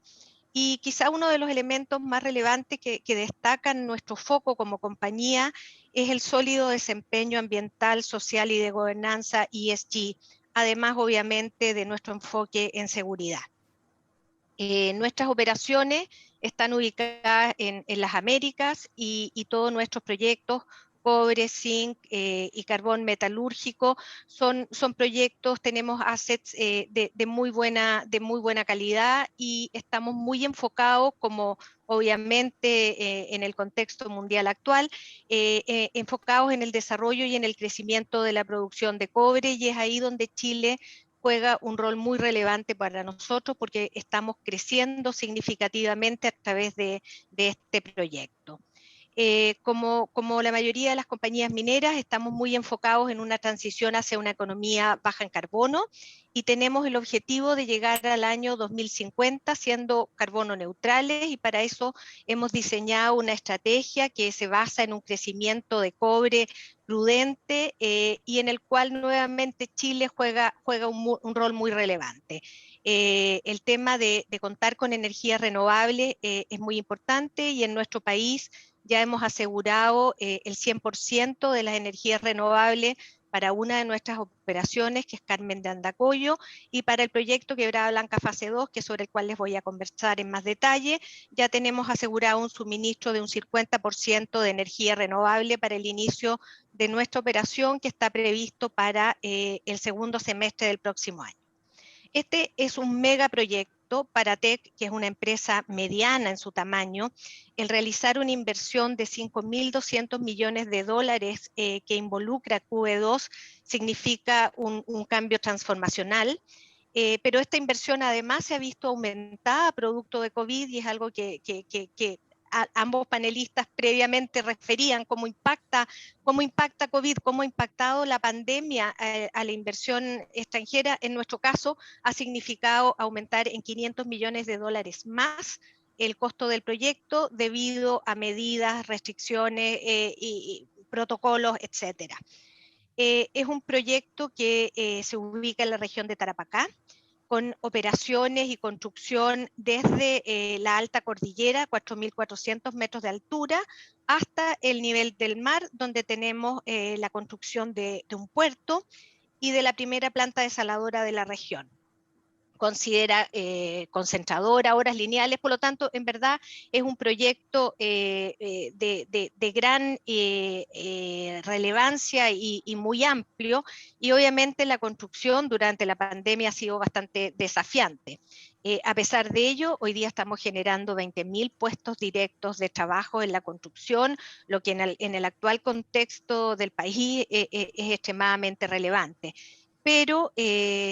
y quizá uno de los elementos más relevantes que destacan nuestro foco como compañía es el sólido desempeño ambiental, social y de gobernanza ESG, además obviamente de nuestro enfoque en seguridad. Nuestras operaciones están ubicadas en las Américas y todos nuestros proyectos, cobre, zinc y carbón metalúrgico, son proyectos, tenemos assets de muy buena calidad y estamos muy enfocados, como obviamente en el contexto mundial actual, enfocados en el desarrollo y en el crecimiento de la producción de cobre, y es ahí donde Chile juega un rol muy relevante para nosotros porque estamos creciendo significativamente a través de este proyecto. Como la mayoría de las compañías mineras, estamos muy enfocados en una transición hacia una economía baja en carbono y tenemos el objetivo de llegar al año 2050 siendo carbono neutrales, y para eso hemos diseñado una estrategia que se basa en un crecimiento de cobre prudente y en el cual nuevamente Chile juega un rol muy relevante. El tema de contar con energía renovable es muy importante, y en nuestro país ya hemos asegurado el 100% de las energías renovables para una de nuestras operaciones, que es Carmen de Andacollo, y para el proyecto Quebrada Blanca fase 2, que es sobre el cual les voy a conversar en más detalle, ya tenemos asegurado un suministro de un 50% de energía renovable para el inicio de nuestra operación, que está previsto para el segundo semestre del próximo año. Este es un megaproyecto para Teck, que es una empresa mediana en su tamaño. El realizar una inversión de 5.200 millones de dólares que involucra QE2 significa un cambio transformacional. Pero esta inversión además se ha visto aumentada producto de COVID, y es algo que ambos panelistas previamente referían, cómo impacta COVID, cómo ha impactado la pandemia a la inversión extranjera. En nuestro caso ha significado aumentar en 500 millones de dólares más el costo del proyecto debido a medidas, restricciones y protocolos, etcétera. Es un proyecto que se ubica en la región de Tarapacá, con operaciones y construcción desde la alta cordillera, 4.400 metros de altura, hasta el nivel del mar, donde tenemos la construcción de un puerto y de la primera planta desaladora de la región. Considera concentradora, horas lineales, por lo tanto, en verdad es un proyecto de gran relevancia y muy amplio, y obviamente la construcción durante la pandemia ha sido bastante desafiante. A pesar de ello, hoy día estamos generando 20.000 puestos directos de trabajo en la construcción, lo que en el actual contexto del país es extremadamente relevante. Pero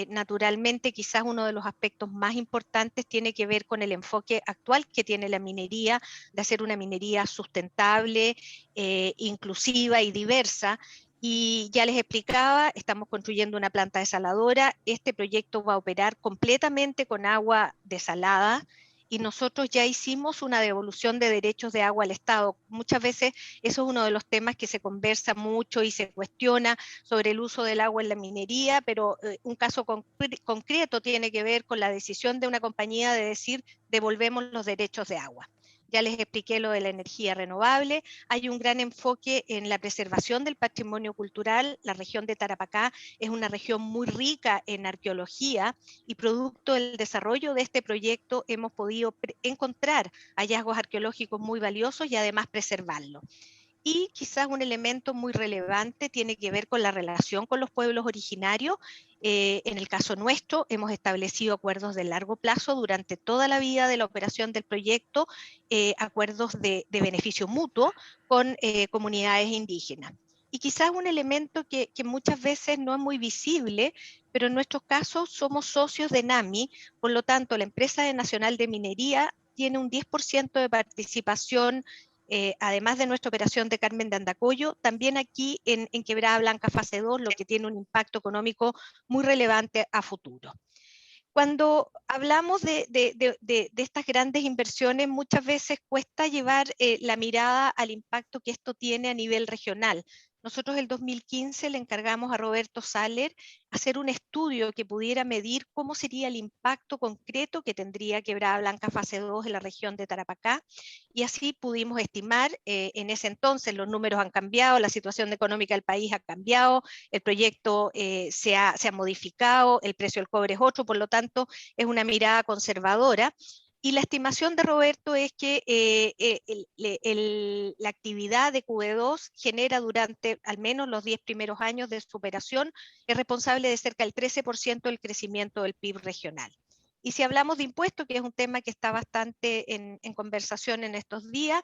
naturalmente quizás uno de los aspectos más importantes tiene que ver con el enfoque actual que tiene la minería, de hacer una minería sustentable, inclusiva y diversa. Y ya les explicaba, estamos construyendo una planta desaladora. Este proyecto va a operar completamente con agua desalada, y nosotros ya hicimos una devolución de derechos de agua al Estado. Muchas veces eso es uno de los temas que se conversa mucho y se cuestiona sobre el uso del agua en la minería, pero un caso concreto tiene que ver con la decisión de una compañía de decir devolvemos los derechos de agua. Ya les expliqué lo de la energía renovable. Hay un gran enfoque en la preservación del patrimonio cultural. La región de Tarapacá es una región muy rica en arqueología, y producto del desarrollo de este proyecto hemos podido encontrar hallazgos arqueológicos muy valiosos y además preservarlos. Y quizás un elemento muy relevante tiene que ver con la relación con los pueblos originarios. En el caso nuestro, hemos establecido acuerdos de largo plazo durante toda la vida de la operación del proyecto, acuerdos de beneficio mutuo con comunidades indígenas. Y quizás un elemento que muchas veces no es muy visible, pero en nuestros casos somos socios de NAMI, por lo tanto la empresa nacional de minería tiene un 10% de participación además de nuestra operación de Carmen de Andacollo, también aquí en Quebrada Blanca fase 2, lo que tiene un impacto económico muy relevante a futuro. Cuando hablamos de estas grandes inversiones, muchas veces cuesta llevar la mirada al impacto que esto tiene a nivel regional. Nosotros el 2015 le encargamos a Roberto Saller hacer un estudio que pudiera medir cómo sería el impacto concreto que tendría Quebrada Blanca fase 2 en la región de Tarapacá, y así pudimos estimar, en ese entonces los números han cambiado, la situación económica del país ha cambiado, el proyecto se ha modificado, el precio del cobre es otro, por lo tanto es una mirada conservadora. Y la estimación de Roberto es que la actividad de QE2 genera durante al menos los 10 primeros años de su operación, es responsable de cerca del 13% del crecimiento del PIB regional. Y si hablamos de impuestos, que es un tema que está bastante en conversación en estos días,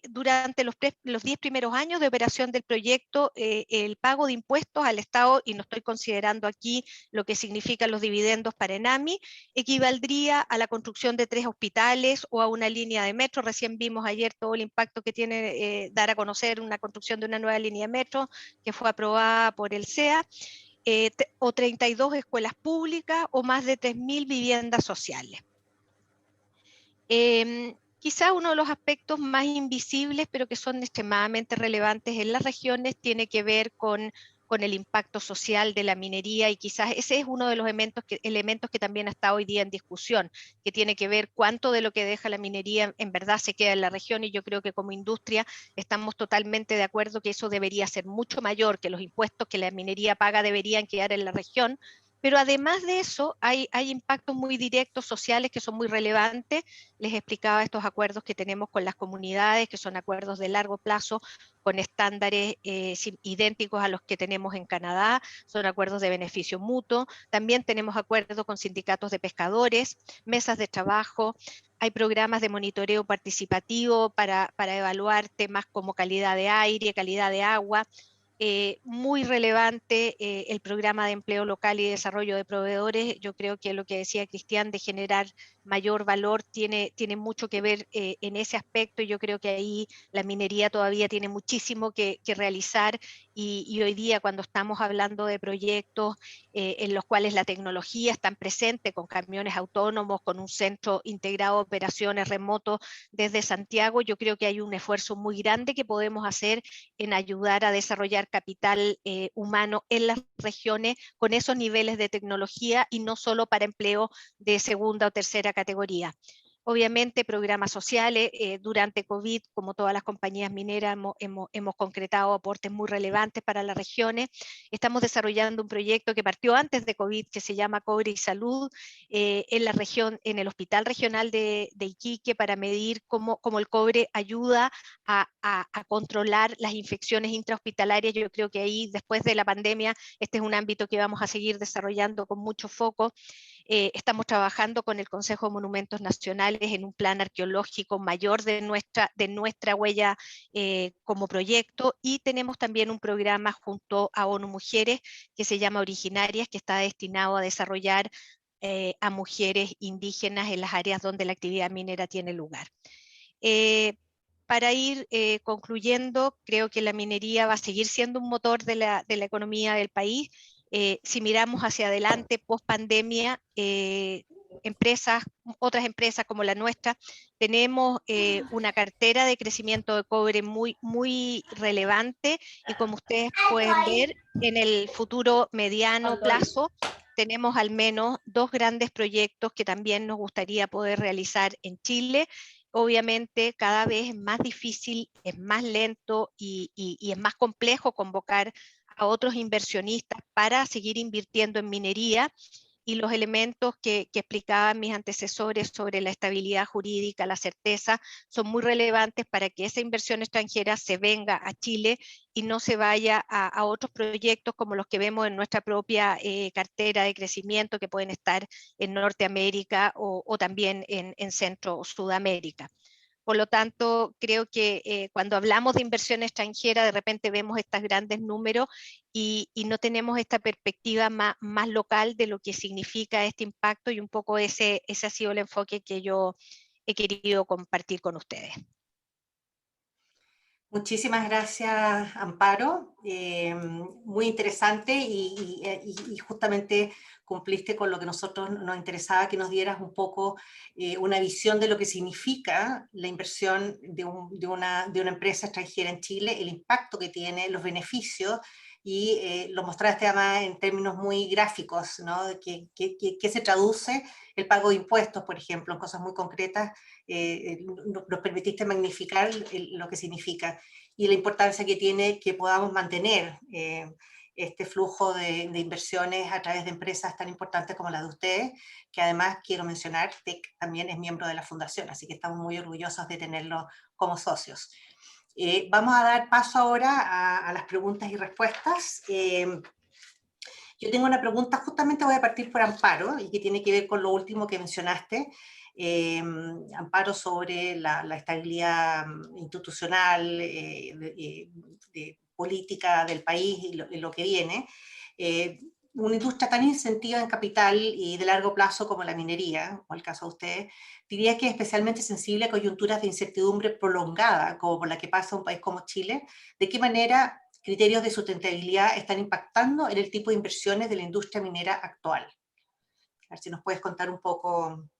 durante los 10 primeros años de operación del proyecto, el pago de impuestos al Estado, y no estoy considerando aquí lo que significan los dividendos para ENAMI, equivaldría a la construcción de 3 hospitales o a una línea de metro. Recién vimos ayer todo el impacto que tiene dar a conocer una construcción de una nueva línea de metro que fue aprobada por el CEA. O 32 escuelas públicas o más de 3.000 viviendas sociales. Quizá uno de los aspectos más invisibles, pero que son extremadamente relevantes en las regiones, tiene que ver con el impacto social de la minería, y quizás ese es uno de los elementos que también está hoy día en discusión, que tiene que ver cuánto de lo que deja la minería en verdad se queda en la región, y yo creo que como industria estamos totalmente de acuerdo que eso debería ser mucho mayor, que los impuestos que la minería paga deberían quedar en la región. Pero además de eso, hay impactos muy directos sociales que son muy relevantes. Les explicaba estos acuerdos que tenemos con las comunidades, que son acuerdos de largo plazo, con estándares idénticos a los que tenemos en Canadá, son acuerdos de beneficio mutuo. También tenemos acuerdos con sindicatos de pescadores, mesas de trabajo, hay programas de monitoreo participativo para evaluar temas como calidad de aire, calidad de agua. Muy relevante el programa de empleo local y desarrollo de proveedores. Yo creo que lo que decía Cristian de generar mayor valor tiene mucho que ver en ese aspecto, y yo creo que ahí la minería todavía tiene muchísimo que realizar, y hoy día cuando estamos hablando de proyectos en los cuales la tecnología está presente, con camiones autónomos, con un centro integrado de operaciones remoto desde Santiago, yo creo que hay un esfuerzo muy grande que podemos hacer en ayudar a desarrollar capital humano en las regiones con esos niveles de tecnología, y no solo para empleo de segunda o tercera categoría. Obviamente programas sociales, durante COVID, como todas las compañías mineras, hemos concretado aportes muy relevantes para las regiones. Estamos desarrollando un proyecto que partió antes de COVID, que se llama Cobre y Salud, en la región, en el Hospital Regional de Iquique, para medir cómo el cobre ayuda a controlar las infecciones intrahospitalarias. Yo creo que ahí, después de la pandemia, este es un ámbito que vamos a seguir desarrollando con mucho foco. Estamos trabajando con el Consejo de Monumentos Nacionales en un plan arqueológico mayor de nuestra huella como proyecto, y tenemos también un programa junto a ONU Mujeres que se llama Originarias, que está destinado a desarrollar a mujeres indígenas en las áreas donde la actividad minera tiene lugar. Para ir concluyendo, creo que la minería va a seguir siendo un motor de la economía del país. Si miramos hacia adelante, post pandemia, otras empresas como la nuestra, tenemos una cartera de crecimiento de cobre muy relevante, y como ustedes pueden ver, en el futuro mediano plazo tenemos al menos 2 grandes proyectos que también nos gustaría poder realizar en Chile. Obviamente cada vez es más difícil, es más lento y es más complejo convocar a otros inversionistas para seguir invirtiendo en minería, y los elementos que explicaban mis antecesores sobre la estabilidad jurídica, la certeza, son muy relevantes para que esa inversión extranjera se venga a Chile y no se vaya a otros proyectos como los que vemos en nuestra propia cartera de crecimiento, que pueden estar en Norteamérica o también en Centro o Sudamérica. Por lo tanto, creo que cuando hablamos de inversión extranjera, de repente vemos estos grandes números y no tenemos esta perspectiva más local de lo que significa este impacto, y un poco ese ha sido el enfoque que yo he querido compartir con ustedes. Muchísimas gracias, Amparo. Muy interesante y justamente cumpliste con lo que nosotros nos interesaba, que nos dieras un poco una visión de lo que significa la inversión de una empresa extranjera en Chile, el impacto que tiene, los beneficios, y lo mostraste además en términos muy gráficos, ¿no? Que se traduce el pago de impuestos, por ejemplo, en cosas muy concretas. Nos permitiste magnificar lo que significa y la importancia que tiene que podamos mantener este flujo de inversiones a través de empresas tan importantes como la de ustedes, que además quiero mencionar, TEC también es miembro de la fundación, así que estamos muy orgullosos de tenerlo como socios. Vamos a dar paso ahora a las preguntas y respuestas. Yo tengo una pregunta, justamente voy a partir por Amparo, y que tiene que ver con lo último que mencionaste, Amparo, sobre la estabilidad institucional, de política del país y lo que viene. Una industria tan incentiva en capital y de largo plazo como la minería, o el caso de ustedes, diría que es especialmente sensible a coyunturas de incertidumbre prolongada, como por la que pasa un país como Chile. ¿De qué manera criterios de sustentabilidad están impactando en el tipo de inversiones de la industria minera actual? A ver si nos puedes contar un poco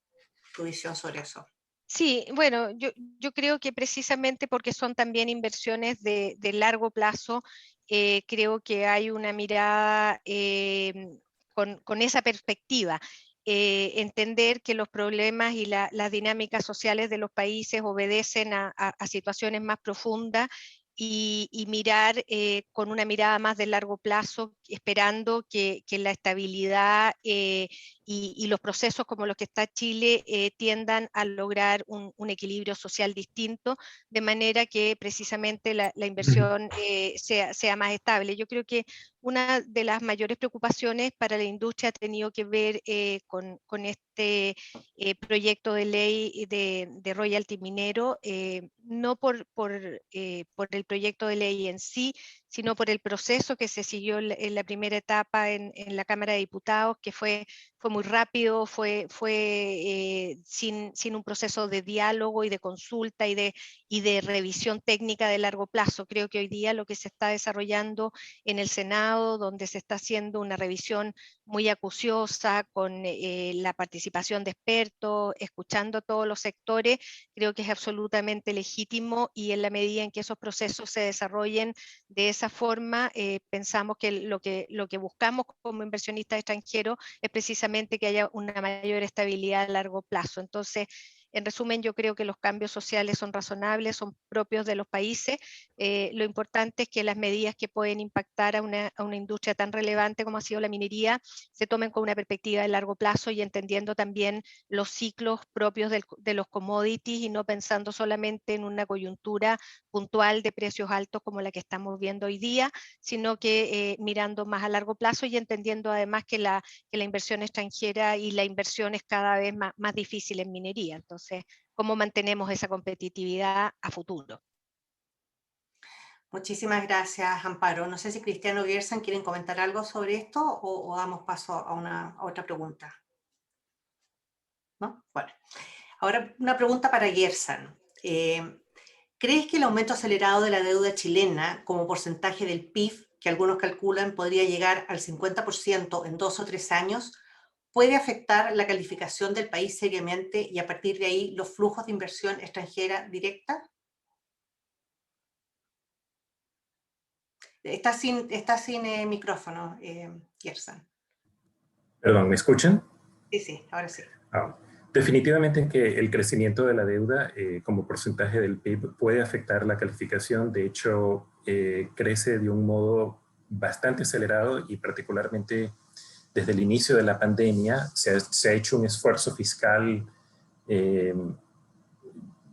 tu visión sobre eso. Sí, bueno, yo creo que precisamente porque son también inversiones de largo plazo, creo que hay una mirada con esa perspectiva. Entender que los problemas y las dinámicas sociales de los países obedecen a situaciones más profundas y mirar con una mirada más de largo plazo, esperando que la estabilidad y los procesos como los que está Chile tiendan a lograr un equilibrio social distinto, de manera que precisamente la inversión sea más estable. Yo creo que una de las mayores preocupaciones para la industria ha tenido que ver con este proyecto de ley de royalty minero, no por el proyecto de ley en sí, sino por el proceso que se siguió en la primera etapa en la Cámara de Diputados, que fue muy rápido, fue sin un proceso de diálogo y de consulta y de revisión técnica de largo plazo. Creo que hoy día lo que se está desarrollando en el Senado, donde se está haciendo una revisión muy acuciosa con la participación de expertos, escuchando a todos los sectores, creo que es absolutamente legítimo, y en la medida en que esos procesos se desarrollen de esa forma, pensamos que lo que buscamos como inversionistas extranjeros es precisamente que haya una mayor estabilidad a largo plazo. Entonces, en resumen, yo creo que los cambios sociales son razonables, son propios de los países. Lo importante es que las medidas que pueden impactar a una industria tan relevante como ha sido la minería se tomen con una perspectiva de largo plazo y entendiendo también los ciclos propios de los commodities, y no pensando solamente en una coyuntura puntual de precios altos como la que estamos viendo hoy día, sino que mirando más a largo plazo y entendiendo además que la inversión extranjera y la inversión es cada vez más difícil en minería. Entonces, ¿cómo mantenemos esa competitividad a futuro? Muchísimas gracias, Amparo. No sé si Cristiano Gerson quieren comentar algo sobre esto o damos paso a otra pregunta. ¿No? Bueno, ahora una pregunta para Gerson. ¿Crees que el aumento acelerado de la deuda chilena como porcentaje del PIB, que algunos calculan podría llegar al 50% en 2 o 3 años, puede afectar la calificación del país seriamente y a partir de ahí los flujos de inversión extranjera directa? Está sin micrófono, Gerson. Perdón, ¿me escuchan? Sí, sí, ahora sí. Definitivamente que el crecimiento de la deuda como porcentaje del PIB puede afectar la calificación. De hecho, crece de un modo bastante acelerado y particularmente desde el inicio de la pandemia se ha hecho un esfuerzo fiscal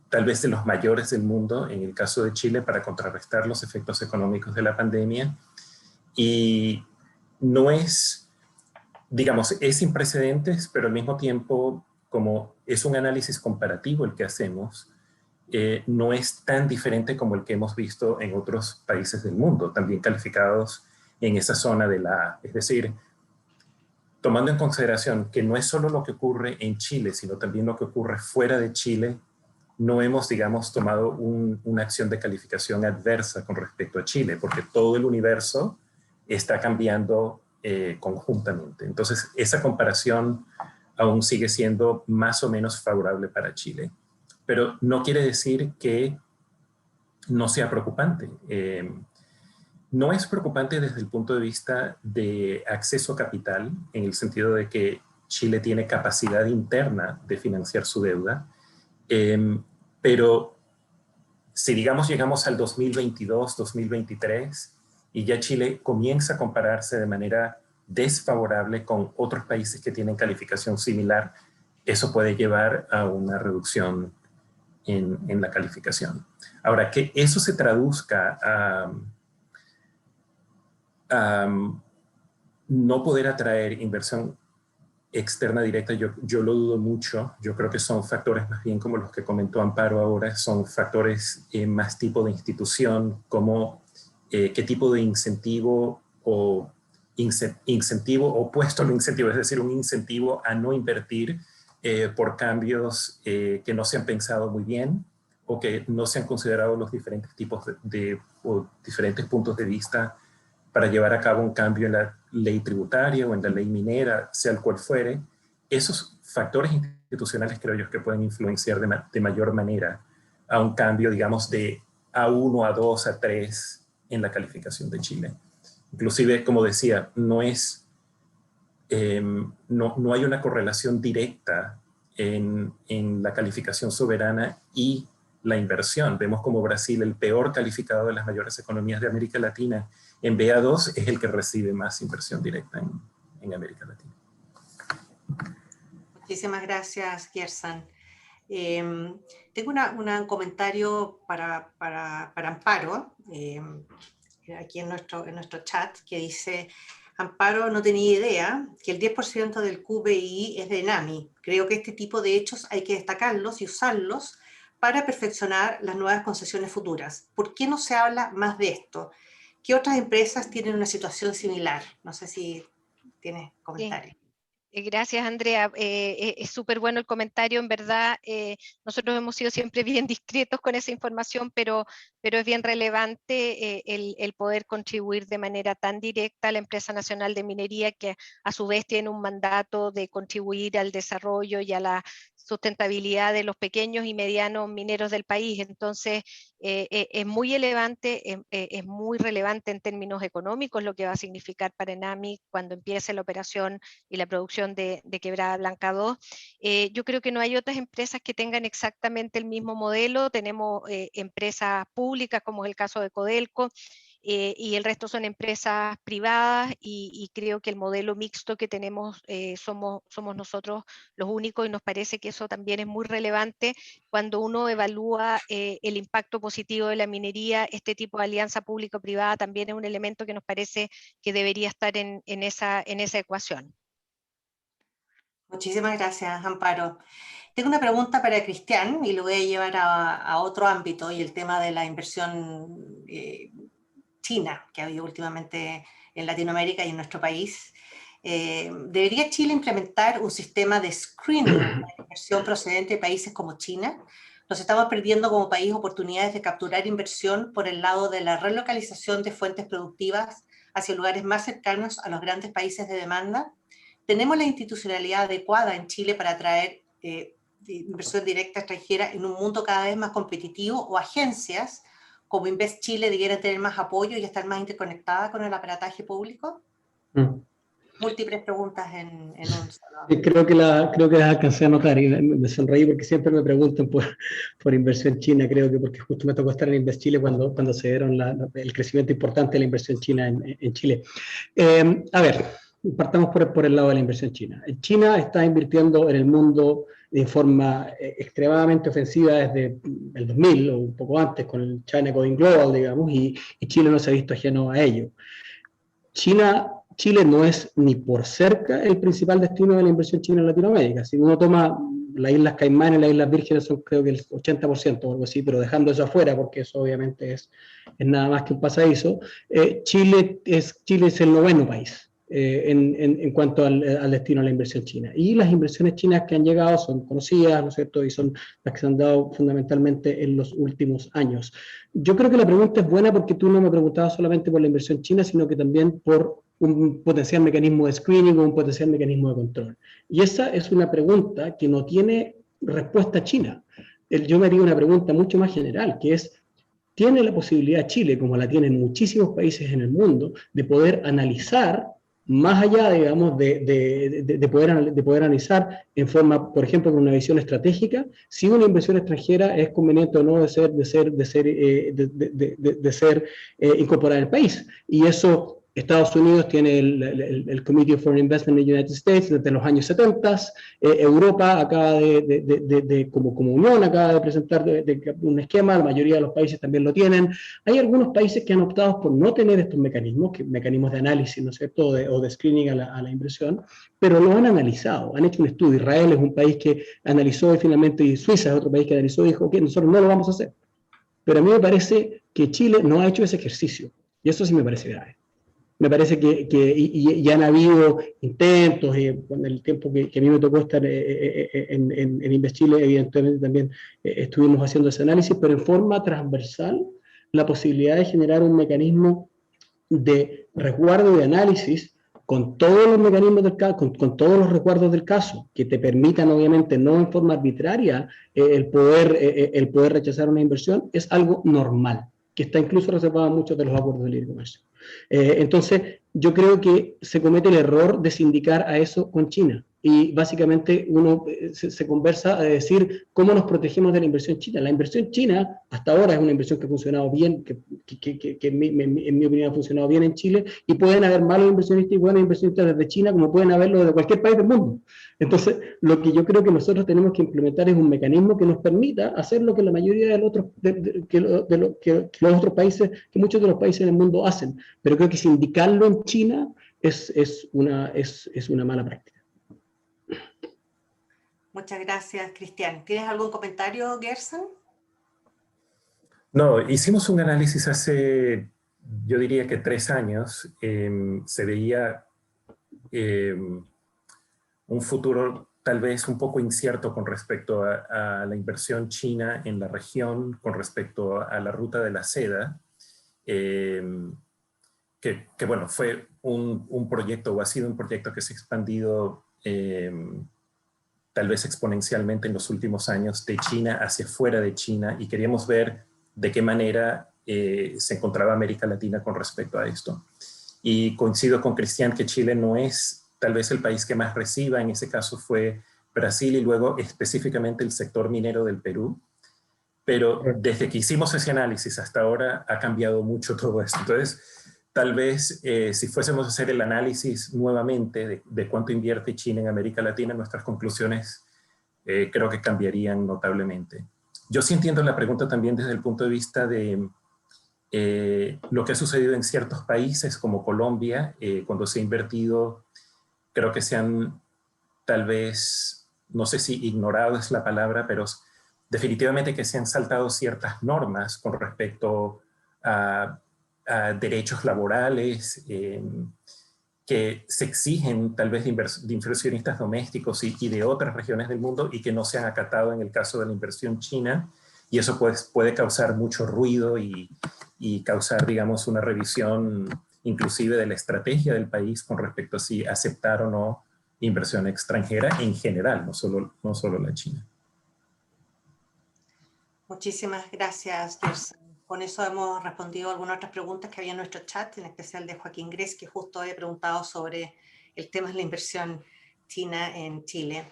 tal vez de los mayores del mundo, en el caso de Chile, para contrarrestar los efectos económicos de la pandemia. Y no es, digamos, es sin precedentes, pero al mismo tiempo, como es un análisis comparativo el que hacemos, no es tan diferente como el que hemos visto en otros países del mundo, también calificados en esa zona de la A. Es decir, tomando en consideración que no es solo lo que ocurre en Chile, sino también lo que ocurre fuera de Chile, no hemos, digamos, tomado una acción de calificación adversa con respecto a Chile, porque todo el universo está cambiando conjuntamente. Entonces, esa comparación aún sigue siendo más o menos favorable para Chile. Pero no quiere decir que no sea preocupante. No es preocupante desde el punto de vista de acceso a capital, en el sentido de que Chile tiene capacidad interna de financiar su deuda, pero si digamos llegamos al 2022, 2023 y ya Chile comienza a compararse de manera desfavorable con otros países que tienen calificación similar, eso puede llevar a una reducción en la calificación. Ahora, que eso se traduzca a no poder atraer inversión externa directa, yo lo dudo mucho. Yo creo que son factores más bien como los que comentó Amparo ahora, son factores más tipo de institución, como qué tipo de incentivo o incentivo opuesto al incentivo, es decir, un incentivo a no invertir por cambios que no se han pensado muy bien o que no se han considerado los diferentes tipos o diferentes puntos de vista para llevar a cabo un cambio en la ley tributaria o en la ley minera, sea el cual fuere. Esos factores institucionales creo yo que pueden influenciar de mayor manera a un cambio, digamos, de A1, A2, A3 en la calificación de Chile. Inclusive, como decía, no hay una correlación directa en la calificación soberana y la inversión. Vemos como Brasil, el peor calificado de las mayores economías de América Latina, en BA2 es el que recibe más inversión directa en América Latina. Muchísimas gracias, Gersan. Tengo un comentario para Amparo, aquí en nuestro chat, que dice: Amparo no tenía idea que el 10% del QBI es de ENAMI. Creo que este tipo de hechos hay que destacarlos y usarlos para perfeccionar las nuevas concesiones futuras. ¿Por qué no se habla más de esto? ¿Qué otras empresas tienen una situación similar? No sé si tienes comentarios. Gracias, Andrea. Es súper bueno el comentario. En verdad, nosotros hemos sido siempre bien discretos con esa información, pero es bien relevante el poder contribuir de manera tan directa a la Empresa Nacional de Minería, que a su vez tiene un mandato de contribuir al desarrollo y a la sustentabilidad de los pequeños y medianos mineros del país. Entonces, es muy es muy relevante en términos económicos lo que va a significar para ENAMI cuando empiece la operación y la producción de Quebrada Blanca 2. Yo creo que no hay otras empresas que tengan exactamente el mismo modelo. Tenemos empresas públicas, como es el caso de Codelco, y el resto son empresas privadas, y creo que el modelo mixto que tenemos somos nosotros los únicos, y nos parece que eso también es muy relevante cuando uno evalúa el impacto positivo de la minería. Este tipo de alianza público-privada también es un elemento que nos parece que debería estar en esa ecuación. Muchísimas gracias, Amparo. Tengo una pregunta para Cristian y lo voy a llevar a otro ámbito, y el tema de la inversión china que ha habido últimamente en Latinoamérica y en nuestro país. ¿Debería Chile implementar un sistema de screening de inversión procedente de países como China? Nos estamos perdiendo como país oportunidades de capturar inversión por el lado de la relocalización de fuentes productivas hacia lugares más cercanos a los grandes países de demanda. ¿Tenemos la institucionalidad adecuada en Chile para atraer inversión directa extranjera en un mundo cada vez más competitivo, o agencias como Invest Chile debieran tener más apoyo y estar más interconectadas con el aparataje público? Múltiples preguntas en un solo. Creo que las alcancé a notar y me sonreí porque siempre me preguntan por inversión china. Creo que porque justo me tocó estar en Invest Chile cuando se dieron el crecimiento importante de la inversión china en Chile. A ver, partamos por el lado de la inversión china. China está invirtiendo en el mundo de forma extremadamente ofensiva desde el 2000 o un poco antes, con el China Going Global, digamos, y Chile no se ha visto ajeno a ello. Chile no es ni por cerca el principal destino de la inversión china en Latinoamérica. Si uno toma las Islas Caimán y las Islas Vírgenes, son creo que el 80% o algo así, pero dejando eso afuera, porque eso obviamente es nada más que un pasadizo. Chile es el 9º país en cuanto al destino de la inversión china. Y las inversiones chinas que han llegado son conocidas, ¿no es cierto?, y son las que se han dado fundamentalmente en los últimos años. Yo creo que la pregunta es buena porque tú no me preguntabas solamente por la inversión china, sino que también por un potencial mecanismo de screening o un potencial mecanismo de control. Y esa es una pregunta que no tiene respuesta china. Yo me haría una pregunta mucho más general, que es, ¿tiene la posibilidad Chile, como la tienen muchísimos países en el mundo, de poder analizar, más allá, digamos, de poder analizar en forma, por ejemplo, con una visión estratégica, si una inversión extranjera es conveniente o no de ser incorporada al país? Y eso, Estados Unidos tiene el Committee for Investment in the United States desde los años 70, Europa acaba como Unión acaba de presentar un esquema, la mayoría de los países también lo tienen. Hay algunos países que han optado por no tener estos mecanismos de análisis, ¿no es cierto?, o de screening a la inversión, pero lo han analizado, han hecho un estudio. Israel es un país que analizó y finalmente, y Suiza es otro país que analizó y dijo, ok, nosotros no lo vamos a hacer. Pero a mí me parece que Chile no ha hecho ese ejercicio, y eso sí me parece grave. Me parece que han habido intentos, con el tiempo que a mí me tocó estar en InvestChile, evidentemente también estuvimos haciendo ese análisis, pero en forma transversal, la posibilidad de generar un mecanismo de resguardo de análisis con todos los mecanismos del caso, con todos los resguardos del caso, que te permitan, obviamente, no en forma arbitraria, el poder rechazar una inversión, es algo normal, que está incluso reservado en muchos de los acuerdos de libre comercio. Entonces, yo creo que se comete el error de sindicar a eso con China. Y básicamente uno se conversa a decir cómo nos protegemos de la inversión china. La inversión china hasta ahora es una inversión que ha funcionado bien, que en mi opinión ha funcionado bien en Chile, y pueden haber malos inversionistas y buenos inversionistas desde China, como pueden haberlo desde cualquier país del mundo. Entonces, lo que yo creo que nosotros tenemos que implementar es un mecanismo que nos permita hacer lo que la mayoría de los otros países, que muchos de los países del mundo hacen. Pero creo que sindicarlo en China es una mala práctica. Muchas gracias, Cristian. ¿Tienes algún comentario, Gerson? No, hicimos un análisis hace, yo diría que 3 años. Se veía un futuro tal vez un poco incierto con respecto a la inversión china en la región, con respecto a la ruta de la seda, que bueno, fue un proyecto, o ha sido un proyecto que se ha expandido tal vez exponencialmente en los últimos años de China hacia fuera de China, y queríamos ver de qué manera se encontraba América Latina con respecto a esto. Y coincido con Cristian que Chile no es tal vez el país que más reciba, en ese caso fue Brasil y luego específicamente el sector minero del Perú. Pero desde que hicimos ese análisis hasta ahora ha cambiado mucho todo esto. Entonces, tal vez si fuésemos a hacer el análisis nuevamente de cuánto invierte China en América Latina, nuestras conclusiones creo que cambiarían notablemente. Yo sí entiendo la pregunta también desde el punto de vista de lo que ha sucedido en ciertos países como Colombia, cuando se ha invertido, creo que se han tal vez, no sé si ignorado es la palabra, pero definitivamente que se han saltado ciertas normas con respecto a derechos laborales que se exigen tal vez de inversionistas domésticos y de otras regiones del mundo y que no se han acatado en el caso de la inversión china, y eso puede causar mucho ruido y causar, digamos, una revisión inclusive de la estrategia del país con respecto a si aceptar o no inversión extranjera en general, no solo la China. Muchísimas gracias, Gerson. Con eso hemos respondido algunas otras preguntas que había en nuestro chat, en especial de Joaquín Gres, que justo había preguntado sobre el tema de la inversión china en Chile.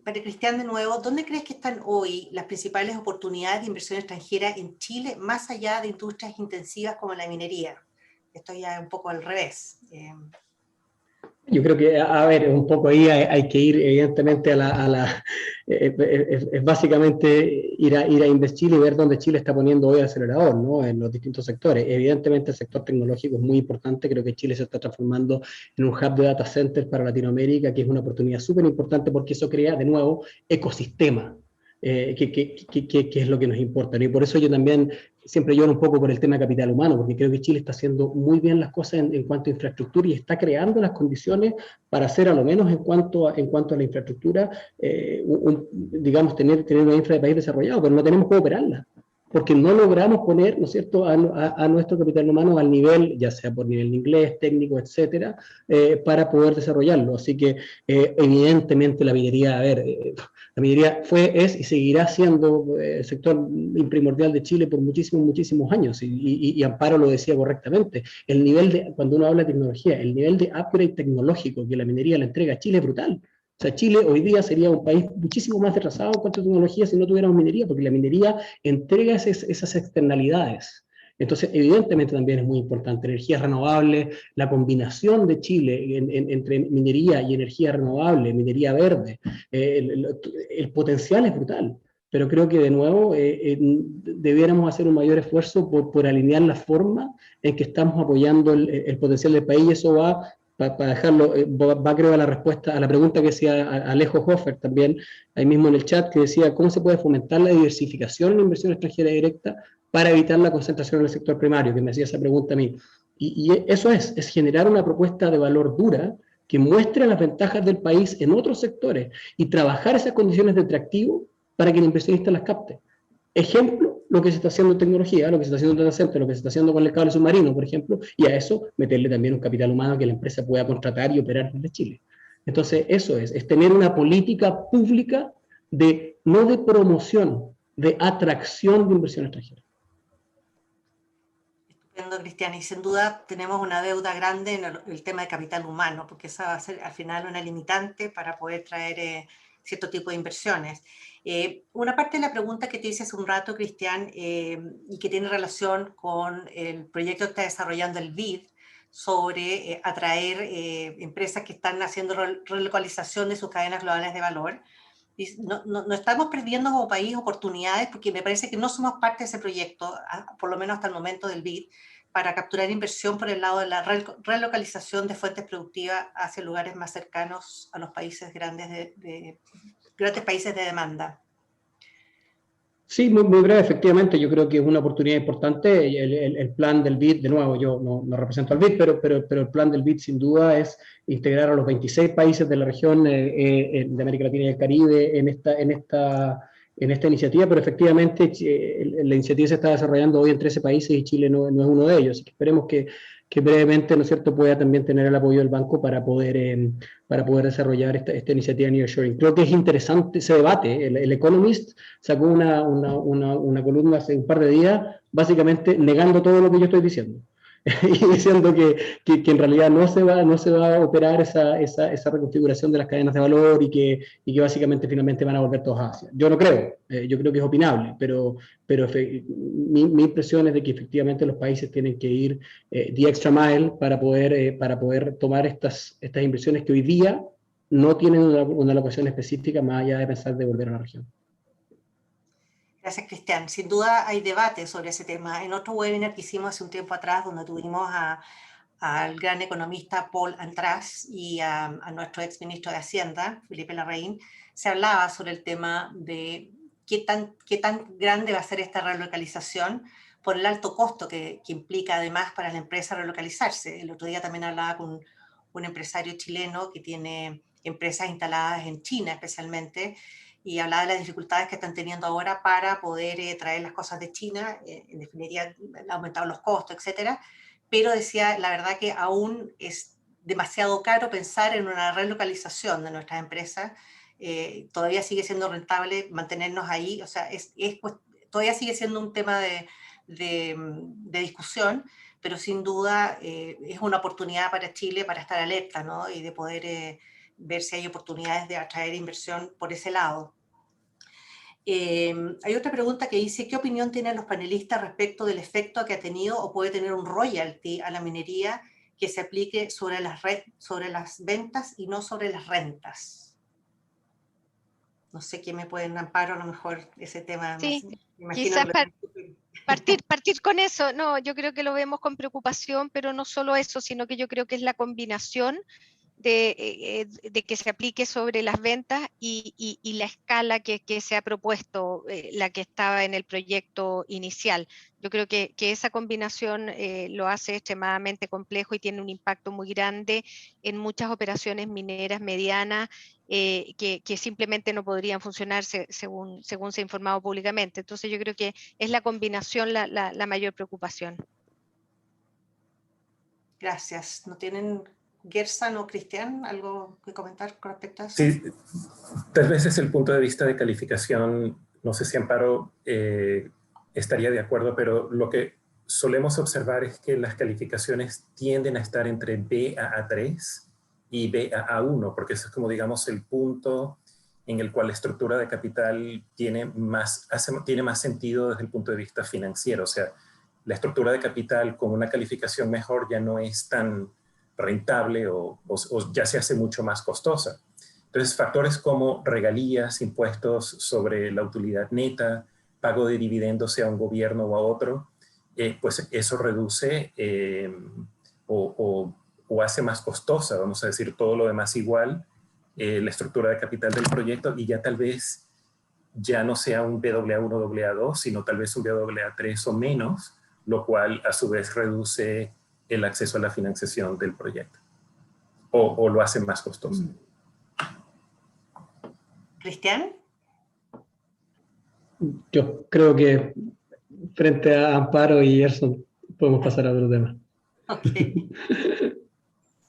Para Cristian, de nuevo, ¿dónde crees que están hoy las principales oportunidades de inversión extranjera en Chile, más allá de industrias intensivas como la minería? Esto ya es un poco al revés. Yo creo que, a ver, un poco ahí hay que ir, evidentemente, es básicamente ir a InvestChile y ver dónde Chile está poniendo hoy el acelerador, ¿no?, en los distintos sectores. Evidentemente, el sector tecnológico es muy importante. Creo que Chile se está transformando en un hub de data centers para Latinoamérica, que es una oportunidad súper importante porque eso crea, de nuevo, ecosistema. que es lo que nos importa, ¿no? Y por eso yo también siempre lloro un poco por el tema de capital humano, porque creo que Chile está haciendo muy bien las cosas en cuanto a infraestructura y está creando las condiciones para hacer, a lo menos en cuanto a la infraestructura, digamos, tener una infra de país desarrollado, pero no tenemos cómo operarla, porque no logramos poner, ¿no es cierto?, a nuestro capital humano al nivel, ya sea por nivel de inglés, técnico, etcétera, para poder desarrollarlo. Así que, evidentemente, la minería, la minería es y seguirá siendo el sector primordial de Chile por muchísimos años, y Amparo lo decía correctamente. El nivel de, cuando uno habla de tecnología, el nivel de upgrade tecnológico que la minería le entrega a Chile es brutal. O sea, Chile hoy día sería un país muchísimo más retrasado en cuanto a tecnología si no tuviéramos minería, porque la minería entrega esas externalidades. Entonces, evidentemente también es muy importante energías renovables, la combinación de Chile entre minería y energía renovable, minería verde, el potencial es brutal. Pero creo que de nuevo debiéramos hacer un mayor esfuerzo por alinear la forma en que estamos apoyando el potencial del país, y eso va, para dejarlo, va creo a la respuesta a la pregunta que hacía Alejo Hofer también, ahí mismo en el chat, que decía cómo se puede fomentar la diversificación en inversión extranjera directa para evitar la concentración en el sector primario, que me hacía esa pregunta a mí. Y eso es generar una propuesta de valor dura que muestre las ventajas del país en otros sectores y trabajar esas condiciones de atractivo para que el inversionista las capte. Ejemplo, lo que se está haciendo en tecnología, lo que se está haciendo en data center, lo que se está haciendo con el cable submarino, por ejemplo, y a eso meterle también un capital humano que la empresa pueda contratar y operar desde Chile. Entonces, eso es tener una política pública no de promoción, de atracción de inversión extranjera. Estupendo, Cristian, y sin duda tenemos una deuda grande en el tema de capital humano, porque esa va a ser al final una limitante para poder traer cierto tipo de inversiones. Una parte de la pregunta que te hice hace un rato, Cristian, y que tiene relación con el proyecto que está desarrollando el BID, sobre atraer empresas que están haciendo relocalización de sus cadenas globales de valor. No estamos perdiendo como país oportunidades, porque me parece que no somos parte de ese proyecto, por lo menos hasta el momento del BID, para capturar inversión por el lado de la relocalización de fuentes productivas hacia lugares más cercanos a los países grandes grandes países de demanda. Sí, muy breve, efectivamente, yo creo que es una oportunidad importante. El plan del BID, de nuevo, yo no represento al BID, pero el plan del BID sin duda es integrar a los 26 países de la región de América Latina y el Caribe en esta iniciativa, pero efectivamente la iniciativa se está desarrollando hoy en 13 países y Chile no es uno de ellos. Así que esperemos que brevemente, ¿no es cierto?, pueda también tener el apoyo del banco para poder desarrollar esta iniciativa de nearshoring. Creo que es interesante ese debate. El Economist sacó una columna hace un par de días, básicamente negando todo lo que yo estoy diciendo. Y diciendo que en realidad no se va a operar esa reconfiguración de las cadenas de valor y que básicamente finalmente van a volver todos a Asia. Yo no creo, yo creo que es opinable, pero mi impresión es de que efectivamente los países tienen que ir the extra mile para poder tomar estas inversiones que hoy día no tienen una locación específica más allá de pensar de volver a la región. Gracias, Cristian. Sin duda hay debate sobre ese tema. En otro webinar que hicimos hace un tiempo atrás, donde tuvimos al gran economista Paul Antras y a nuestro exministro de Hacienda, Felipe Larraín, se hablaba sobre el tema de qué tan grande va a ser esta relocalización por el alto costo que implica además para la empresa relocalizarse. El otro día también hablaba con un empresario chileno que tiene empresas instaladas en China especialmente, y hablaba de las dificultades que están teniendo ahora para poder traer las cosas de China, en definitiva han aumentado los costos, etcétera, pero decía, la verdad que aún es demasiado caro pensar en una relocalización de nuestras empresas, todavía sigue siendo rentable mantenernos ahí, o sea, todavía sigue siendo un tema de discusión, pero sin duda es una oportunidad para Chile para estar alerta, ¿no? Y de poder ver si hay oportunidades de atraer inversión por ese lado. Hay otra pregunta que dice, ¿qué opinión tienen los panelistas respecto del efecto que ha tenido o puede tener un royalty a la minería que se aplique sobre las ventas y no sobre las rentas? No sé quién me pueden Amparo, a lo mejor ese tema. Sí, me imagino quizás que partir con eso. No, yo creo que lo vemos con preocupación, pero no solo eso, sino que yo creo que es la combinación de que se aplique sobre las ventas y la escala que se ha propuesto, la que estaba en el proyecto inicial. Yo creo que esa combinación lo hace extremadamente complejo y tiene un impacto muy grande en muchas operaciones mineras medianas que simplemente no podrían funcionar según se ha informado públicamente. Entonces yo creo que es la combinación la mayor preocupación. Gracias. ¿No tienen, Gersan o Cristian, algo que comentar con respecto a eso? Sí, tal vez desde el punto de vista de calificación, no sé si Amparo estaría de acuerdo, pero lo que solemos observar es que las calificaciones tienden a estar entre B a A3 y B a A1, porque eso es como, digamos, el punto en el cual la estructura de capital tiene más sentido desde el punto de vista financiero. O sea, la estructura de capital con una calificación mejor ya no es tan rentable o ya se hace mucho más costosa. Entonces, factores como regalías, impuestos sobre la utilidad neta, pago de dividendos sea un gobierno o a otro, pues eso reduce o hace más costosa, vamos a decir, todo lo demás igual, la estructura de capital del proyecto, y ya tal vez ya no sea un BAA1, BAA2, sino tal vez un BAA3 o menos, lo cual a su vez reduce el acceso a la financiación del proyecto o lo hace más costoso. ¿Cristian? Yo creo que frente a Amparo y Gerson podemos pasar a otro tema. Ok.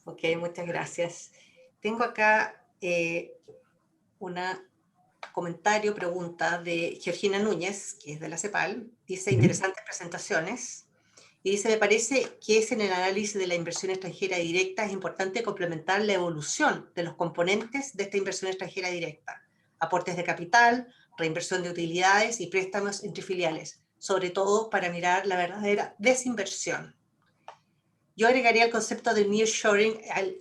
Ok, muchas gracias. Tengo acá una comentario, pregunta de Georgina Núñez, que es de la CEPAL. Dice, interesantes presentaciones. Y dice, me parece que es en el análisis de la inversión extranjera directa es importante complementar la evolución de los componentes de esta inversión extranjera directa. Aportes de capital, reinversión de utilidades y préstamos entre filiales, sobre todo para mirar la verdadera desinversión. Yo agregaría el concepto de nearshoring,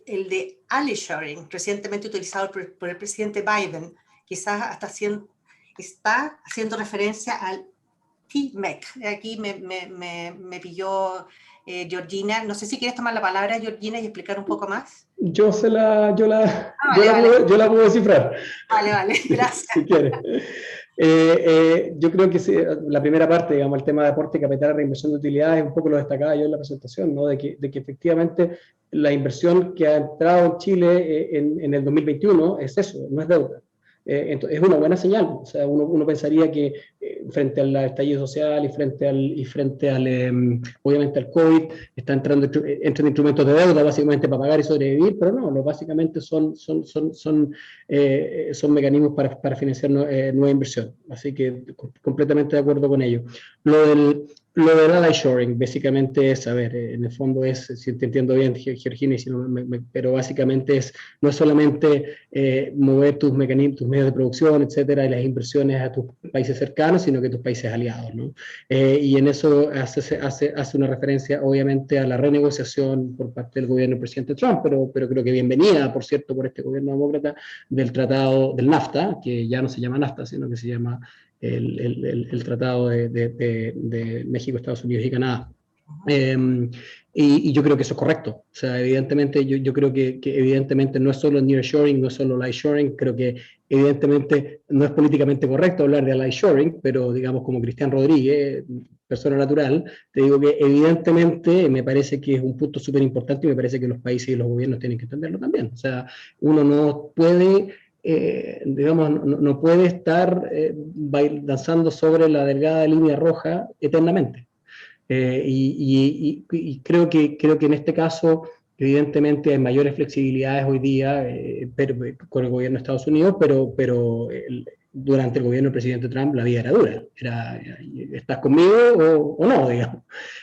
el de ally-shoring, recientemente utilizado por el presidente Biden, quizás hasta está haciendo referencia al TMEC. Aquí me pilló Georgina. No sé si quieres tomar la palabra, Georgina, y explicar un poco más. Yo la puedo descifrar. Vale, gracias. Si quieres. Yo creo que sí, la primera parte, digamos, el tema de aporte capital, reinversión de utilidades, un poco lo destacaba yo en la presentación, ¿no? de que efectivamente la inversión que ha entrado en Chile en el 2021 es eso, no es deuda. Entonces, es una buena señal. O sea, uno pensaría que frente al estallido social y frente al obviamente al COVID, entran instrumentos de deuda básicamente para pagar y sobrevivir, pero no, básicamente son mecanismos para financiar nueva inversión. Así que completamente de acuerdo con ello. Lo del ally-shoring, básicamente es, a ver, en el fondo es, si te entiendo bien, Georgina, pero básicamente no es solamente mover tus mecanismos, tus medios de producción, etcétera, y las inversiones a tus países cercanos, sino que tus países aliados, ¿no? Y en eso hace una referencia, obviamente, a la renegociación por parte del gobierno del presidente Trump, pero creo que bienvenida, por cierto, por este gobierno demócrata, del tratado del NAFTA, que ya no se llama NAFTA, sino que se llama el tratado de México, Estados Unidos y Canadá. Y yo creo que eso es correcto. O sea, evidentemente, yo creo que evidentemente no es solo nearshoring, no es solo ally-shoring. Creo que evidentemente no es políticamente correcto hablar de ally-shoring, pero digamos como Cristian Rodríguez, persona natural, te digo que evidentemente me parece que es un punto súper importante y me parece que los países y los gobiernos tienen que entenderlo también. O sea, uno no puede... digamos, no puede estar danzando sobre la delgada línea roja eternamente. Y creo que en este caso, evidentemente, hay mayores flexibilidades hoy día con el gobierno de Estados Unidos, pero durante el gobierno del presidente Trump la vida era dura. ¿Estás conmigo o no? Digamos.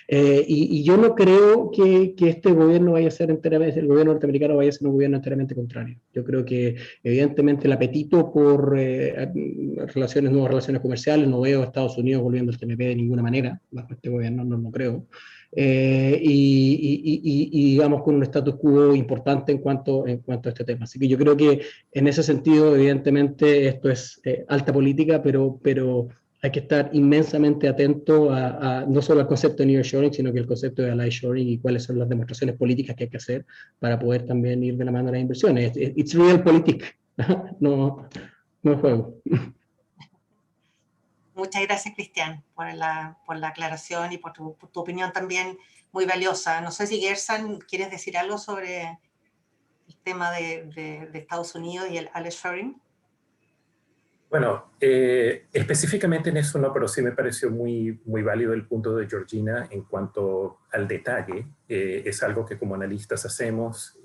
Y yo no creo que este gobierno vaya a ser enteramente, el gobierno norteamericano vaya a ser un gobierno enteramente contrario. Yo creo que evidentemente el apetito por nuevas relaciones comerciales, no veo a Estados Unidos volviendo al TPP de ninguna manera, bajo este gobierno no creo. Y digamos con un status quo importante en cuanto a este tema. Así que yo creo que en ese sentido, evidentemente, esto es alta política, pero hay que estar inmensamente atento no solo al concepto de nearshoring, sino que el concepto de ally-shoring y cuáles son las demostraciones políticas que hay que hacer para poder también ir de la mano de las inversiones. It's realpolitik, no es juego. Muchas gracias, Cristian, por la aclaración y por tu opinión también muy valiosa. No sé si Gersan, ¿quieres decir algo sobre el tema de Estados Unidos y el ally-shoring? Bueno, específicamente en eso no, pero sí me pareció muy, muy válido el punto de Georgina en cuanto al detalle. Es algo que como analistas hacemos,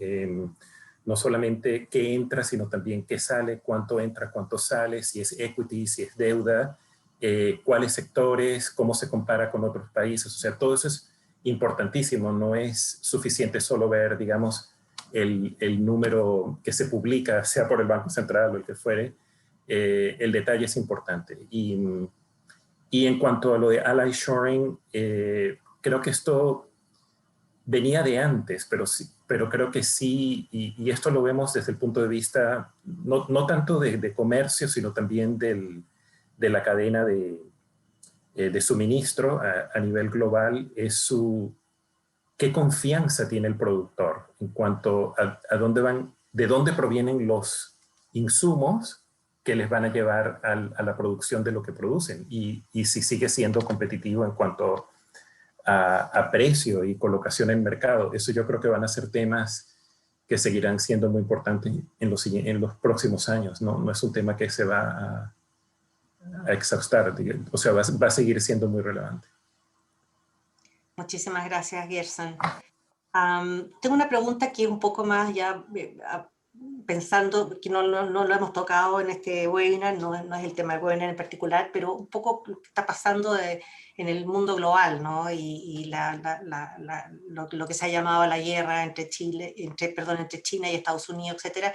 no solamente qué entra, sino también qué sale, cuánto entra, cuánto sale, si es equity, si es deuda, cuáles sectores, cómo se compara con otros países. O sea, todo eso es importantísimo. No es suficiente solo ver, digamos, el número que se publica, sea por el Banco Central o el que fuere. El detalle es importante. Y en cuanto a lo de ally-shoring, creo que esto venía de antes, pero creo que sí, y esto lo vemos desde el punto de vista no tanto de comercio, sino también de la cadena de suministro a nivel global, es qué confianza tiene el productor en cuanto a dónde van, de dónde provienen los insumos que les van a llevar a la producción de lo que producen y si sigue siendo competitivo en cuanto a precio y colocación en mercado. Eso yo creo que van a ser temas que seguirán siendo muy importantes en los próximos años. No es un tema que se va a exhaustar, o sea, va a seguir siendo muy relevante. Muchísimas gracias, Gersan. Tengo una pregunta que es un poco más ya pensando, que no lo hemos tocado en este webinar, no es el tema del webinar en particular, pero un poco lo que está pasando en el mundo global, ¿no? Y lo que se ha llamado la guerra entre China y Estados Unidos, etcétera.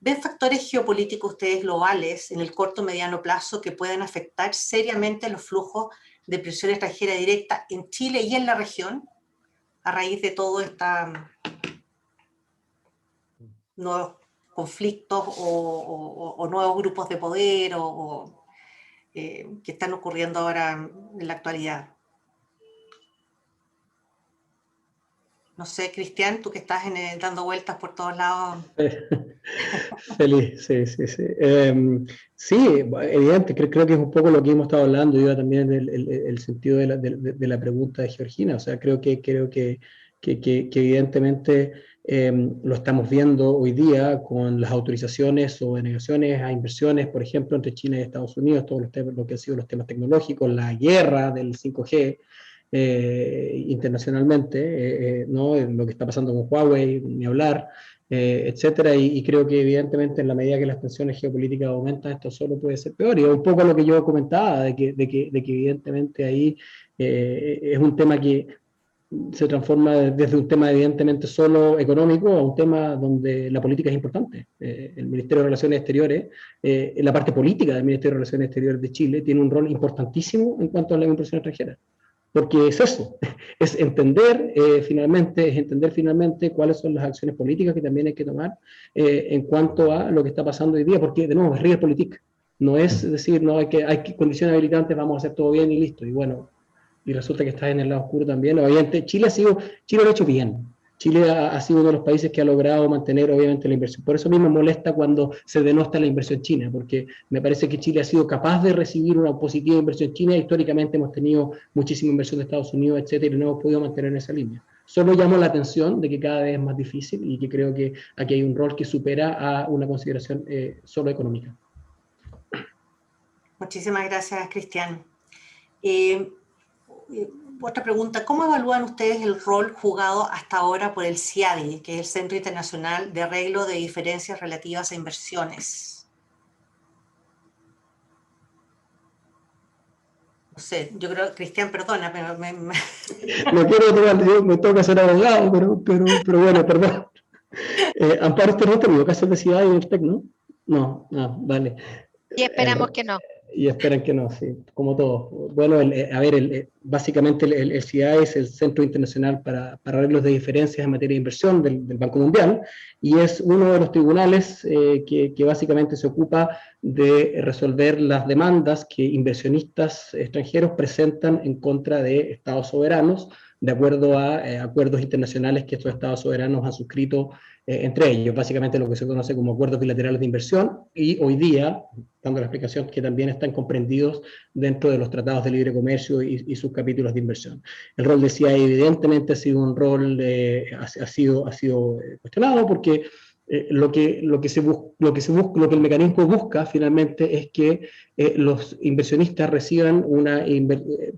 ¿Ven factores geopolíticos ustedes globales en el corto o mediano plazo que pueden afectar seriamente los flujos de inversión extranjera directa en Chile y en la región a raíz de todo esta nuevos conflictos o nuevos grupos de poder que están ocurriendo ahora en la actualidad? No sé, Cristian, tú que estás dando vueltas por todos lados. Feliz, sí. Sí, evidente, creo que es un poco lo que hemos estado hablando, yo también el sentido de la pregunta de Georgina, o sea, creo que evidentemente lo estamos viendo hoy día con las autorizaciones o denegaciones a inversiones, por ejemplo, entre China y Estados Unidos, todos los temas, lo que han sido los temas tecnológicos, la guerra del 5G, internacionalmente, ¿no? Lo que está pasando con Huawei, ni hablar, etcétera, y creo que evidentemente en la medida que las tensiones geopolíticas aumentan, esto solo puede ser peor, y es un poco lo que yo comentaba, de que evidentemente ahí es un tema que se transforma desde un tema evidentemente solo económico a un tema donde la política es importante. El Ministerio de Relaciones Exteriores, la parte política del Ministerio de Relaciones Exteriores de Chile tiene un rol importantísimo en cuanto a la inversión extranjera. Porque es eso, es entender finalmente cuáles son las acciones políticas que también hay que tomar en cuanto a lo que está pasando hoy día, porque de nuevo es realpolitik, no es decir, no hay que condiciones habilitantes, vamos a hacer todo bien y listo, y bueno, y resulta que está en el lado oscuro también. Obviamente Chile lo ha hecho bien. Chile ha sido uno de los países que ha logrado mantener obviamente la inversión. Por eso a mí me molesta cuando se denosta la inversión china, porque me parece que Chile ha sido capaz de recibir una positiva inversión china. Históricamente hemos tenido muchísima inversión de Estados Unidos, etcétera, y no hemos podido mantener esa línea. Solo llamo la atención de que cada vez es más difícil y que creo que aquí hay un rol que supera a una consideración solo económica. Muchísimas gracias, Cristian. Otra pregunta, ¿cómo evalúan ustedes el rol jugado hasta ahora por el CIADI, que es el Centro Internacional de Arreglo de Diferencias Relativas a Inversiones? No sé, yo creo, Cristian, perdona, pero No quiero tomar, yo me toca ser abogado, pero bueno, perdón. Amparo, ¿usted no ha tenido casos de CIADI en el TEC, no? No, vale. Y esperamos que no. Y esperan que no, sí, como todo. Bueno, básicamente el CIAE es el Centro Internacional para Arreglos de Diferencias en Materia de Inversión del Banco Mundial, y es uno de los tribunales que básicamente se ocupa de resolver las demandas que inversionistas extranjeros presentan en contra de estados soberanos, de acuerdo a acuerdos internacionales que estos estados soberanos han suscrito entre ellos, básicamente lo que se conoce como acuerdos bilaterales de inversión, y hoy día, dando la explicación, que también están comprendidos dentro de los tratados de libre comercio y sus capítulos de inversión. El rol de CIAE evidentemente ha sido un rol, ha sido cuestionado porque lo que el mecanismo busca finalmente es que los inversionistas reciban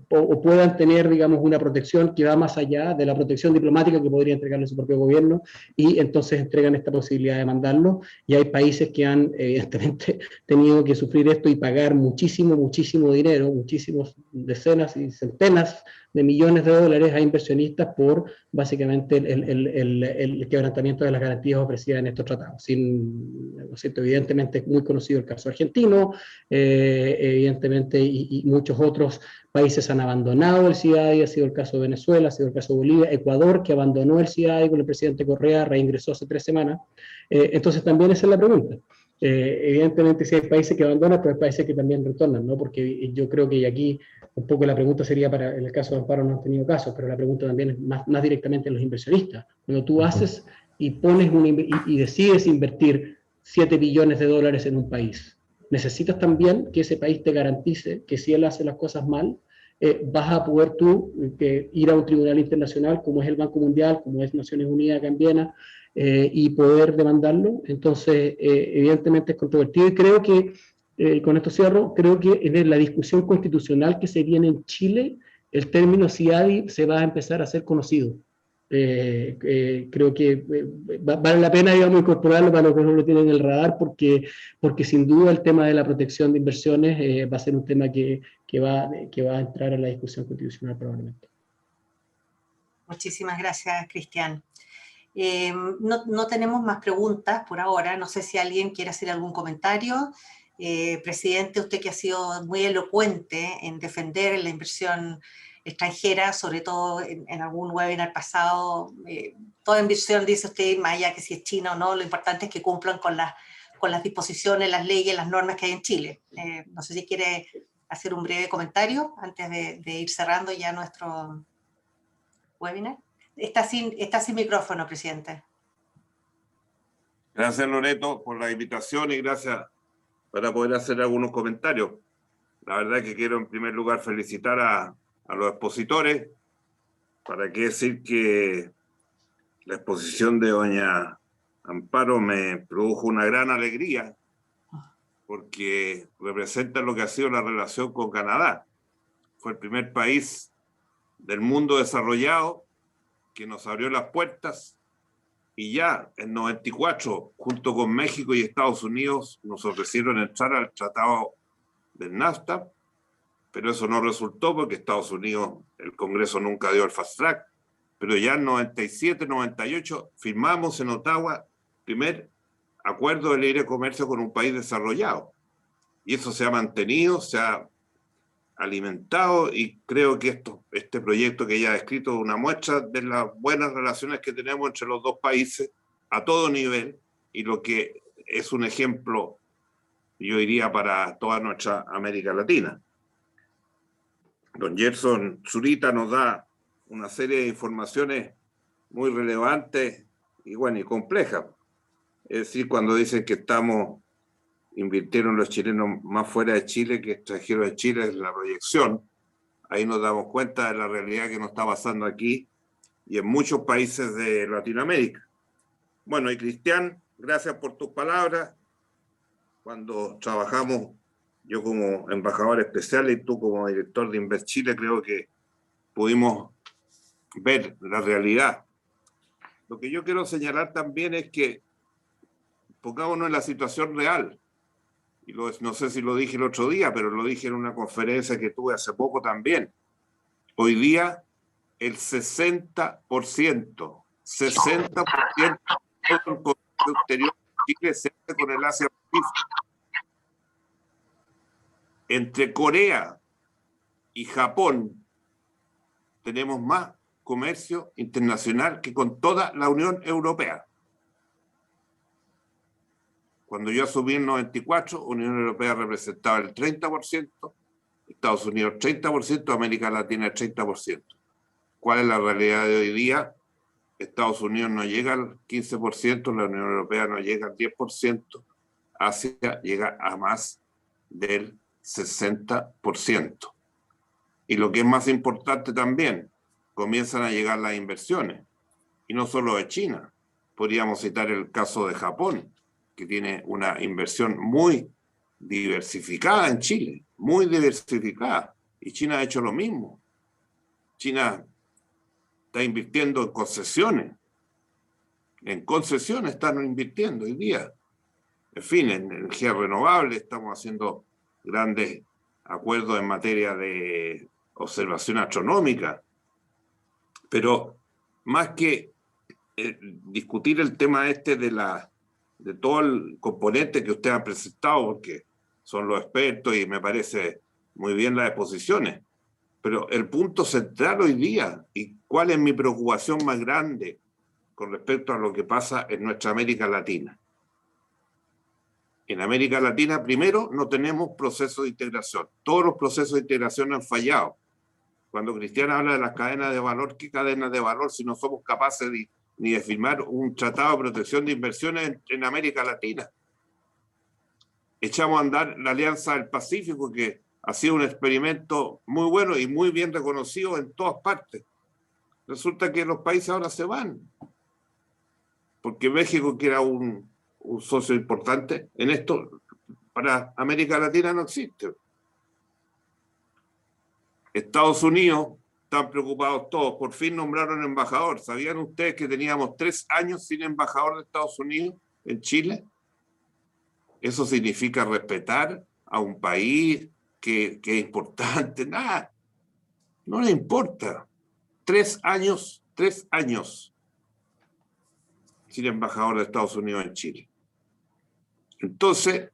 o puedan tener, digamos, una protección que va más allá de la protección diplomática que podría entregarle su propio gobierno, y entonces entregan esta posibilidad de mandarlo, y hay países que han evidentemente tenido que sufrir esto y pagar muchísimo dinero, muchísimos decenas y centenas de millones de dólares a inversionistas por básicamente el quebrantamiento de las garantías ofrecidas en estos tratados. ¿No es cierto? Evidentemente es muy conocido el caso argentino, evidentemente, y muchos otros países han abandonado el CIAE, ha sido el caso de Venezuela, ha sido el caso de Bolivia, Ecuador, que abandonó el CIAE con el presidente Correa, reingresó hace 3 semanas. Entonces también esa es la pregunta. Evidentemente si hay países que abandonan, pero hay países que también retornan, ¿no? Porque yo creo que aquí un poco la pregunta sería para, en el caso de Amparo no han tenido casos, pero la pregunta también es más directamente a los inversionistas. Cuando tú haces y pones y decides invertir 7 billones de dólares en un país, necesitas también que ese país te garantice que si él hace las cosas mal, vas a poder tú ir a un tribunal internacional como es el Banco Mundial, como es Naciones Unidas acá en Viena, y poder demandarlo. Entonces, evidentemente es controvertido, y creo que, con esto cierro, creo que en la discusión constitucional que se viene en Chile, el término CIADI se va a empezar a hacer conocido. Creo que vale la pena, digamos, incorporarlo para los que no lo tienen en el radar, porque sin duda el tema de la protección de inversiones va a ser un tema que va a entrar en la discusión constitucional probablemente. Muchísimas gracias, Cristian. No tenemos más preguntas por ahora. No sé si alguien quiere hacer algún comentario. Presidente, usted que ha sido muy elocuente en defender la inversión extranjera, sobre todo en algún webinar pasado, toda inversión, dice usted, más allá que si es China o no, lo importante es que cumplan con las disposiciones, las leyes, las normas que hay en Chile. No sé si quiere hacer un breve comentario antes de ir cerrando ya nuestro webinar. Está sin micrófono, presidente. Gracias, Loreto, por la invitación, y gracias para poder hacer algunos comentarios. La verdad es que quiero en primer lugar felicitar a los expositores. Para qué decir que la exposición de doña Amparo me produjo una gran alegría, porque representa lo que ha sido la relación con Canadá. Fue el primer país del mundo desarrollado que nos abrió las puertas, y ya en 94, junto con México y Estados Unidos, nos ofrecieron entrar al tratado del NAFTA, pero eso no resultó porque Estados Unidos, el Congreso nunca dio el fast track, pero ya en 97, 98 firmamos en Ottawa primer acuerdo de libre comercio con un país desarrollado, y eso se ha mantenido, se ha alimentado, y creo que este proyecto que ella ha escrito es una muestra de las buenas relaciones que tenemos entre los dos países a todo nivel, y lo que es un ejemplo, yo diría, para toda nuestra América Latina. Don Gerson Zurita nos da una serie de informaciones muy relevantes y, bueno, y complejas. Es decir, cuando dicen que invirtieron los chilenos más fuera de Chile que extranjeros de Chile, es la proyección. Ahí nos damos cuenta de la realidad que nos está pasando aquí y en muchos países de Latinoamérica. Bueno, y Cristian, gracias por tus palabras. Cuando trabajamos, yo como embajador especial y tú como director de Invest Chile, creo que pudimos ver la realidad. Lo que yo quiero señalar también es que pongámonos en la situación real. Y no sé si lo dije el otro día, pero lo dije en una conferencia que tuve hace poco también. Hoy día el 60% del comercio exterior de Chile se hace con el Asia Pacífico. Entre Corea y Japón tenemos más comercio internacional que con toda la Unión Europea. Cuando yo asumí en 94, Unión Europea representaba el 30%, Estados Unidos 30%, América Latina el 30%. ¿Cuál es la realidad de hoy día? Estados Unidos no llega al 15%, la Unión Europea no llega al 10%, Asia llega a más del 60%. Y lo que es más importante también, comienzan a llegar las inversiones, y no solo de China. Podríamos citar el caso de Japón, que tiene una inversión muy diversificada en Chile, muy diversificada, y China ha hecho lo mismo. China está invirtiendo en concesiones están invirtiendo hoy día. En fin, en energía renovable estamos haciendo grandes acuerdos en materia de observación astronómica, pero más que discutir el tema de todo el componente que usted ha presentado, porque son los expertos y me parece muy bien las exposiciones, pero el punto central hoy día, y cuál es mi preocupación más grande con respecto a lo que pasa en nuestra América Latina. En América Latina, primero, no tenemos procesos de integración. Todos los procesos de integración han fallado. Cuando Cristiana habla de las cadenas de valor, ¿qué cadenas de valor si no somos capaces ni de firmar un tratado de protección de inversiones en América Latina? Echamos a andar la Alianza del Pacífico, que ha sido un experimento muy bueno y muy bien reconocido en todas partes. Resulta que los países ahora se van, porque México, que era un socio importante en esto, para América Latina no existe. Estados Unidos, están preocupados todos, por fin nombraron embajador. ¿Sabían ustedes que teníamos 3 años sin embajador de Estados Unidos en Chile? Eso significa respetar a un país que es importante. Nada, no le importa. 3 años sin embajador de Estados Unidos en Chile. Entonces,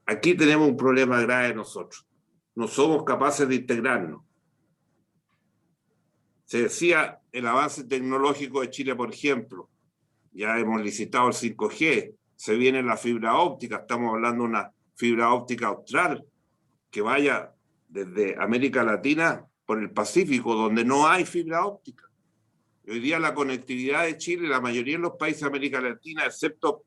aquí tenemos un problema grave nosotros. No somos capaces de integrarnos. Se decía el avance tecnológico de Chile, por ejemplo. Ya hemos licitado el 5G, se viene la fibra óptica, estamos hablando de una fibra óptica austral que vaya desde América Latina por el Pacífico, donde no hay fibra óptica. Y hoy día la conectividad de Chile, la mayoría de los países de América Latina, excepto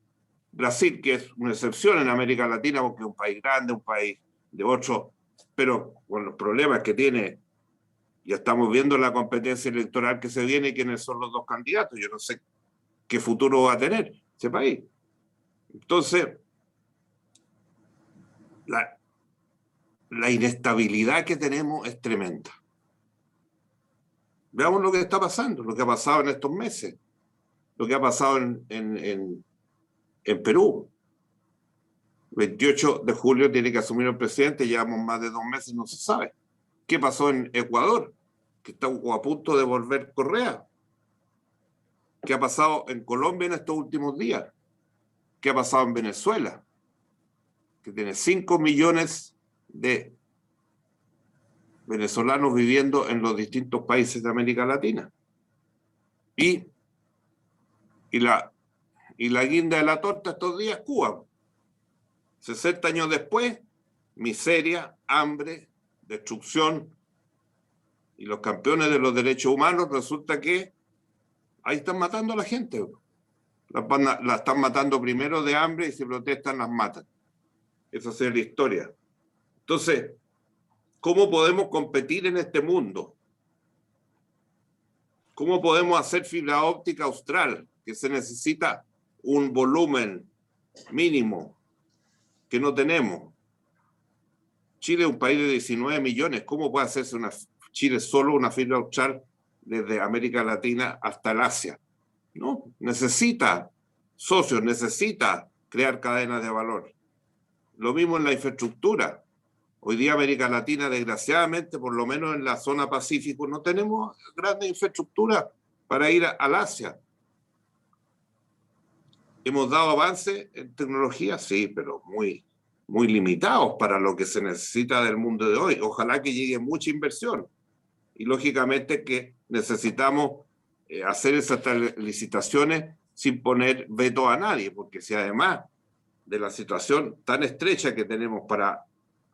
Brasil, que es una excepción en América Latina porque es un país grande, un país de 8, pero con los problemas que tiene, ya estamos viendo la competencia electoral que se viene y quiénes son los dos candidatos. Yo no sé qué futuro va a tener ese país. Entonces, la inestabilidad que tenemos es tremenda. Veamos lo que está pasando, lo que ha pasado en estos meses, lo que ha pasado en Perú. 28 de julio tiene que asumir el presidente, llevamos más de 2 meses, no se sabe. ¿Qué pasó en Ecuador? Que está a punto de volver Correa. ¿Qué ha pasado en Colombia en estos últimos días? ¿Qué ha pasado en Venezuela? Que tiene 5 millones de venezolanos viviendo en los distintos países de América Latina. Y la guinda de la torta estos días, Cuba. 60 años después, miseria, hambre, destrucción, y los campeones de los derechos humanos resulta que ahí están matando a la gente. La están matando primero de hambre y si protestan las matan. Esa es la historia. Entonces, ¿cómo podemos competir en este mundo? ¿Cómo podemos hacer fibra óptica austral? Que se necesita un volumen mínimo que no tenemos. Chile es un país de 19 millones. ¿Cómo puede hacerse Chile solo una fibra austral desde América Latina hasta el Asia? No, necesita socios, necesita crear cadenas de valor. Lo mismo en la infraestructura. Hoy día América Latina, desgraciadamente, por lo menos en la zona Pacífico, no tenemos grandes infraestructuras para ir al Asia. ¿Hemos dado avance en tecnología? Sí, pero muy muy limitados para lo que se necesita del mundo de hoy. Ojalá que llegue mucha inversión. Y lógicamente que necesitamos hacer esas licitaciones sin poner veto a nadie, porque si además de la situación tan estrecha que tenemos para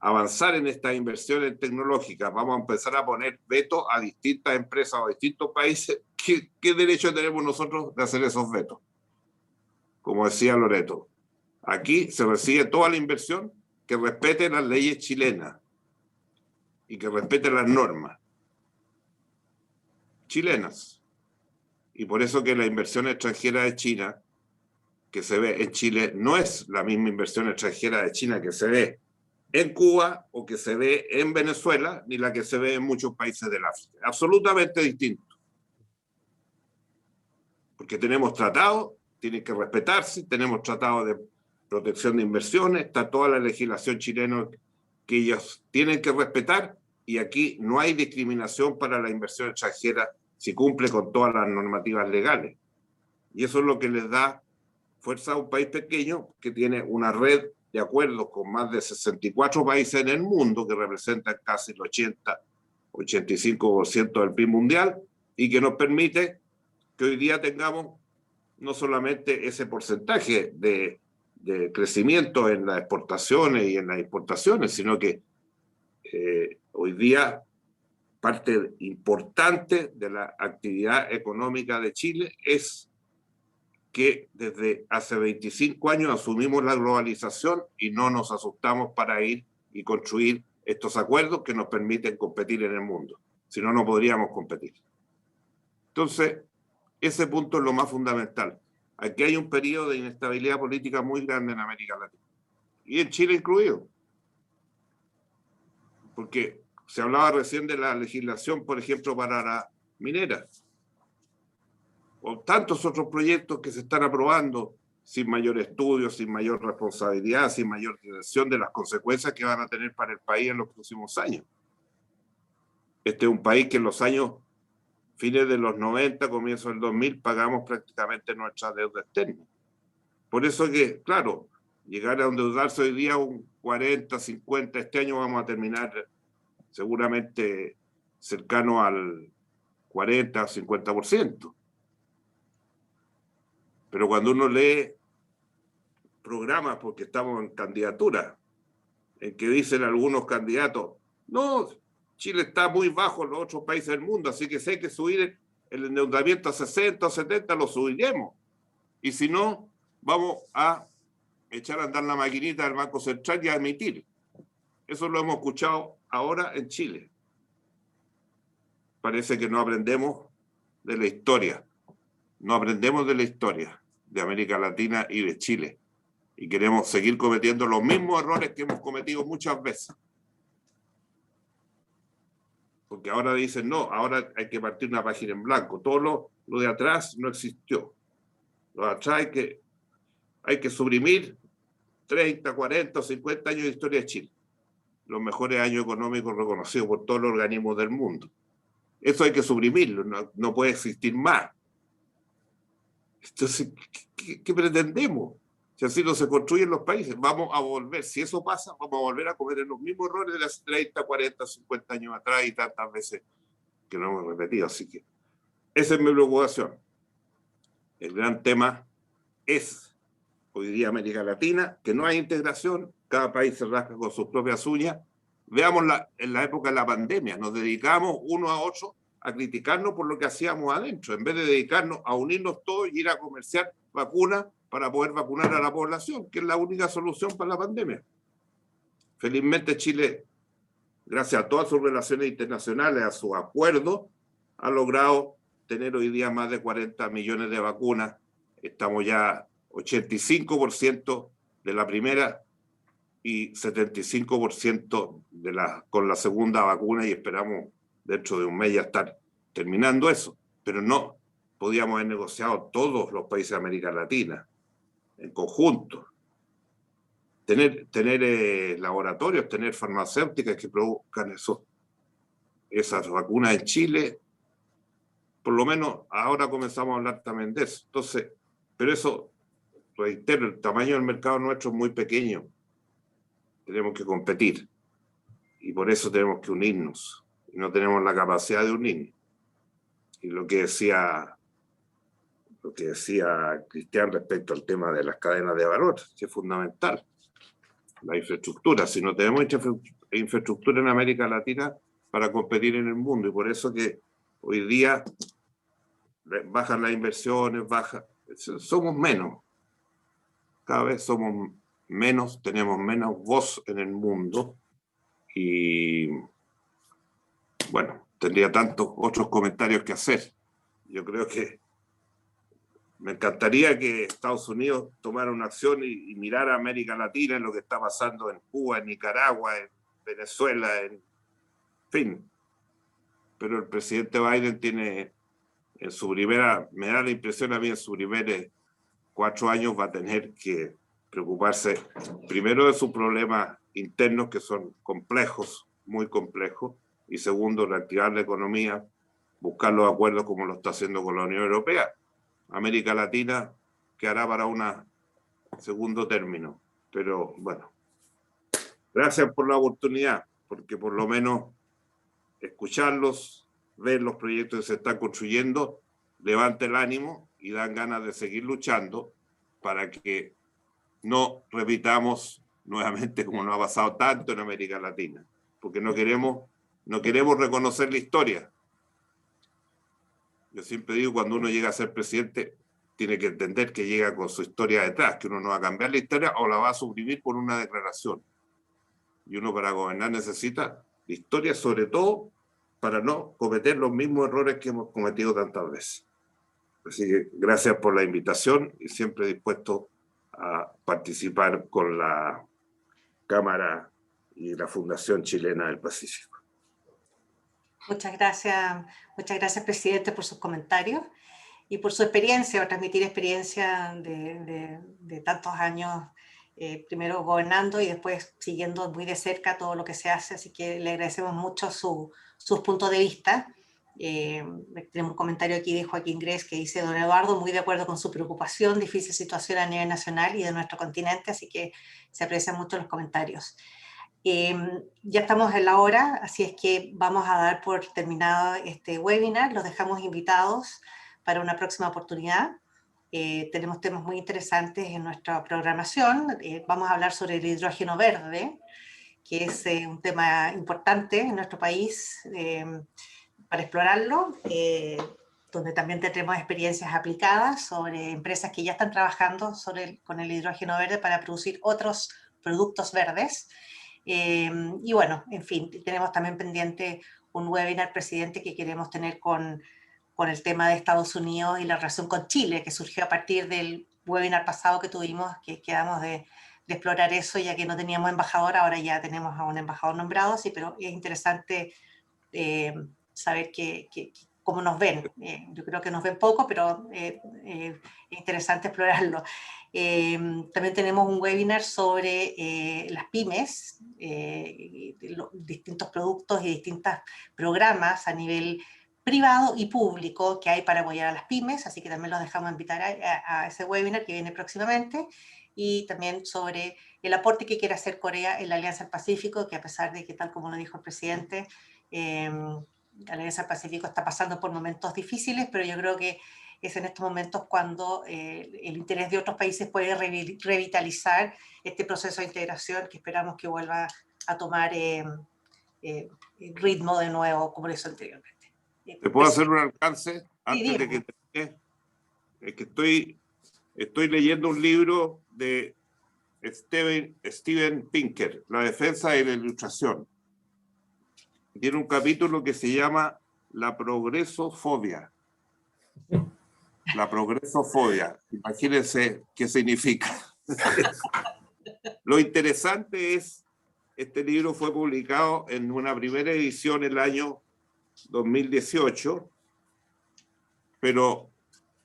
avanzar en estas inversiones tecnológicas, vamos a empezar a poner veto a distintas empresas o a distintos países, ¿qué derecho tenemos nosotros de hacer esos vetos? Como decía Loreto, aquí se recibe toda la inversión que respete las leyes chilenas y que respete las normas chilenas. Y por eso que la inversión extranjera de China que se ve en Chile no es la misma inversión extranjera de China que se ve en Cuba o que se ve en Venezuela, ni la que se ve en muchos países del África. Absolutamente distinto. Porque tenemos tratados, tienen que respetarse, tenemos tratados de protección de inversiones, está toda la legislación chilena que ellos tienen que respetar, y aquí no hay discriminación para la inversión extranjera si cumple con todas las normativas legales. Y eso es lo que les da fuerza a un país pequeño que tiene una red de acuerdos con más de 64 países en el mundo, que representan casi el 85% del PIB mundial, y que nos permite que hoy día tengamos no solamente ese porcentaje de crecimiento en las exportaciones y en las importaciones, sino que hoy día parte importante de la actividad económica de Chile es que desde hace 25 años asumimos la globalización y no nos asustamos para ir y construir estos acuerdos que nos permiten competir en el mundo. Si no, no podríamos competir. Entonces, ese punto es lo más fundamental. Aquí hay un periodo de inestabilidad política muy grande en América Latina, y en Chile incluido. Porque se hablaba recién de la legislación, por ejemplo, para la minera, o tantos otros proyectos que se están aprobando sin mayor estudio, sin mayor responsabilidad, sin mayor dirección de las consecuencias que van a tener para el país en los próximos años. Este es un país que en los años fines de los 90, comienzo del 2000, pagamos prácticamente nuestra deuda externa. Por eso que, claro, llegar a endeudarse hoy día un 40, 50, este año vamos a terminar seguramente cercano al 40 o 50%. Pero cuando uno lee programas, porque estamos en candidatura, en que dicen algunos candidatos, no, Chile está muy bajo en los otros países del mundo, así que si hay que subir el endeudamiento a 60 o 70, lo subiremos. Y si no, vamos a echar a andar la maquinita del Banco Central y a emitir. Eso lo hemos escuchado ahora en Chile. Parece que no aprendemos de la historia. No aprendemos de la historia de América Latina y de Chile. Y queremos seguir cometiendo los mismos errores que hemos cometido muchas veces. Porque ahora dicen, no, ahora hay que partir una página en blanco. Todo lo de atrás no existió. Lo de atrás hay que suprimir 30, 40, 50 años de historia de Chile. Los mejores años económicos reconocidos por todos los organismos del mundo. Eso hay que suprimirlo, no puede existir más. Entonces, ¿qué pretendemos? Si así no se construyen los países, vamos a volver, si eso pasa, vamos a volver a cometer los mismos errores de hace 30, 40, 50 años atrás y tantas veces que no hemos repetido. Así que esa es mi preocupación. El gran tema es, hoy día América Latina, que no hay integración, cada país se rasca con sus propias uñas. Veamos en la época de la pandemia, nos dedicamos uno a otro a criticarnos por lo que hacíamos adentro, en vez de dedicarnos a unirnos todos y ir a comerciar vacunas para poder vacunar a la población, que es la única solución para la pandemia. Felizmente Chile, gracias a todas sus relaciones internacionales, a sus acuerdos, ha logrado tener hoy día más de 40 millones de vacunas. Estamos ya 85% de la primera y 75% con la segunda vacuna, y esperamos dentro de un mes ya estar terminando eso. Pero no podíamos haber negociado todos los países de América Latina en conjunto. Tener laboratorios, tener farmacéuticas que produzcan esas vacunas en Chile, por lo menos ahora comenzamos a hablar también de eso. Entonces, pero eso, reitero, el tamaño del mercado nuestro es muy pequeño. tenemos que competir. Y por eso tenemos que unirnos. Y no tenemos la capacidad de unirnos. Y lo que decía Cristian respecto al tema de las cadenas de valor, que es fundamental. La infraestructura. Si no tenemos infraestructura en América Latina para competir en el mundo. Y por eso que hoy día bajan las inversiones, somos menos. Cada vez somos menos, tenemos menos voz en el mundo. Y bueno, tendría tantos otros comentarios que hacer. Yo creo que me encantaría que Estados Unidos tomara una acción y mirara a América Latina en lo que está pasando en Cuba, en Nicaragua, en Venezuela, en fin. Pero el presidente Biden tiene en su primera, me da la impresión a mí, en sus primeros 4 años va a tener que preocuparse primero de sus problemas internos, que son complejos, muy complejos, y segundo, reactivar la economía, buscar los acuerdos como lo está haciendo con la Unión Europea. América Latina quedará para un segundo término. Pero bueno, gracias por la oportunidad, porque por lo menos escucharlos, ver los proyectos que se están construyendo, levanta el ánimo y dan ganas de seguir luchando para que no repitamos nuevamente como nos ha pasado tanto en América Latina, porque no queremos reconocer la historia. Yo siempre digo, cuando uno llega a ser presidente, tiene que entender que llega con su historia detrás, que uno no va a cambiar la historia o la va a suprimir por una declaración. Y uno para gobernar necesita la historia, sobre todo para no cometer los mismos errores que hemos cometido tantas veces. Así que gracias por la invitación y siempre dispuesto a participar con la Cámara y la Fundación Chilena del Pacífico. Muchas gracias, presidente, por sus comentarios y por su experiencia, o transmitir experiencia de tantos años, primero gobernando y después siguiendo muy de cerca todo lo que se hace, así que le agradecemos mucho sus puntos de vista. Tenemos un comentario aquí de Joaquín Gres que dice: don Eduardo, muy de acuerdo con su preocupación, difícil situación a nivel nacional y de nuestro continente, así que se aprecian mucho los comentarios. Ya estamos en la hora, así es que vamos a dar por terminado este webinar. Los dejamos invitados para una próxima oportunidad. Tenemos temas muy interesantes en nuestra programación. Vamos a hablar sobre el hidrógeno verde, que es un tema importante en nuestro país para explorarlo, donde también tendremos experiencias aplicadas sobre empresas que ya están trabajando con el hidrógeno verde para producir otros productos verdes. Y bueno, en fin, tenemos también pendiente un webinar, presidente, que queremos tener con el tema de Estados Unidos y la relación con Chile, que surgió a partir del webinar pasado que tuvimos, que quedamos de explorar eso, ya que no teníamos embajador, ahora ya tenemos a un embajador nombrado, sí, pero es interesante saber cómo nos ven. Yo creo que nos ven poco, pero es interesante explorarlo. También tenemos un webinar sobre las pymes, distintos productos y distintos programas a nivel privado y público que hay para apoyar a las pymes, así que también los dejamos invitar a ese webinar que viene próximamente, y también sobre el aporte que quiere hacer Corea en la Alianza del Pacífico, que a pesar de que, tal como lo dijo el presidente, la Alianza del Pacífico está pasando por momentos difíciles, pero yo creo que es en estos momentos cuando el interés de otros países puede revitalizar este proceso de integración que esperamos que vuelva a tomar ritmo de nuevo, como lo hizo anteriormente. ¿Te puedo hacer un alcance antes de que termine? Es que estoy leyendo un libro de Steven Pinker, La defensa de la ilustración. Tiene un capítulo que se llama La progresofobia. La progresofobia. Imagínense qué significa. Lo interesante es, este libro fue publicado en una primera edición el año 2018, pero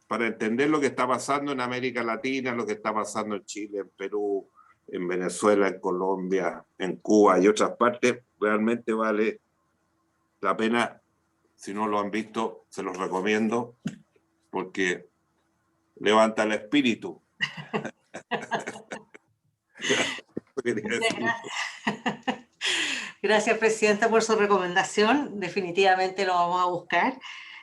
para entender lo que está pasando en América Latina, lo que está pasando en Chile, en Perú, en Venezuela, en Colombia, en Cuba y otras partes, realmente vale la pena. Si no lo han visto, se los recomiendo, porque levanta el espíritu. Gracias, Presidenta, por su recomendación. Definitivamente lo vamos a buscar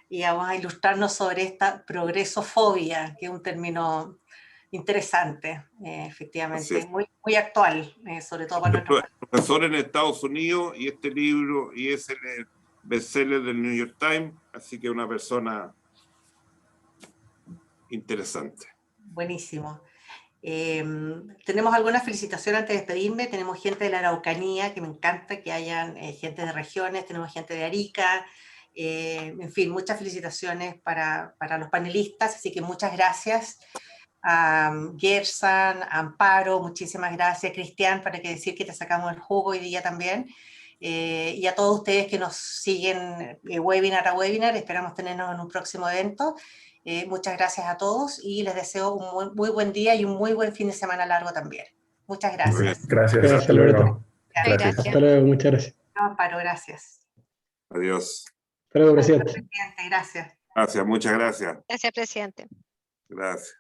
y vamos a ilustrarnos sobre esta progresofobia, que es un término interesante, efectivamente, muy actual, sobre todo para nuestro país. Profesor en Estados Unidos, y este libro y es el bestseller del New York Times, así que una persona interesante. Buenísimo. Tenemos algunas felicitaciones antes de despedirme. Tenemos gente de la Araucanía, que me encanta que hayan gente de regiones, tenemos gente de Arica, en fin, muchas felicitaciones para los panelistas, así que muchas gracias a Gersan, a Amparo, muchísimas gracias, Cristian, para que decir que te sacamos el jugo hoy día también, y a todos ustedes que nos siguen webinar a webinar, esperamos tenernos en un próximo evento. Muchas gracias a todos y les deseo un muy buen día y un muy buen fin de semana largo también. Muchas gracias. Gracias. Hasta luego. Gracias. Hasta luego, muchas gracias. Amparo, gracias. Adiós. Hasta luego, presidente. Gracias. Gracias, muchas gracias. Gracias, presidente. Gracias.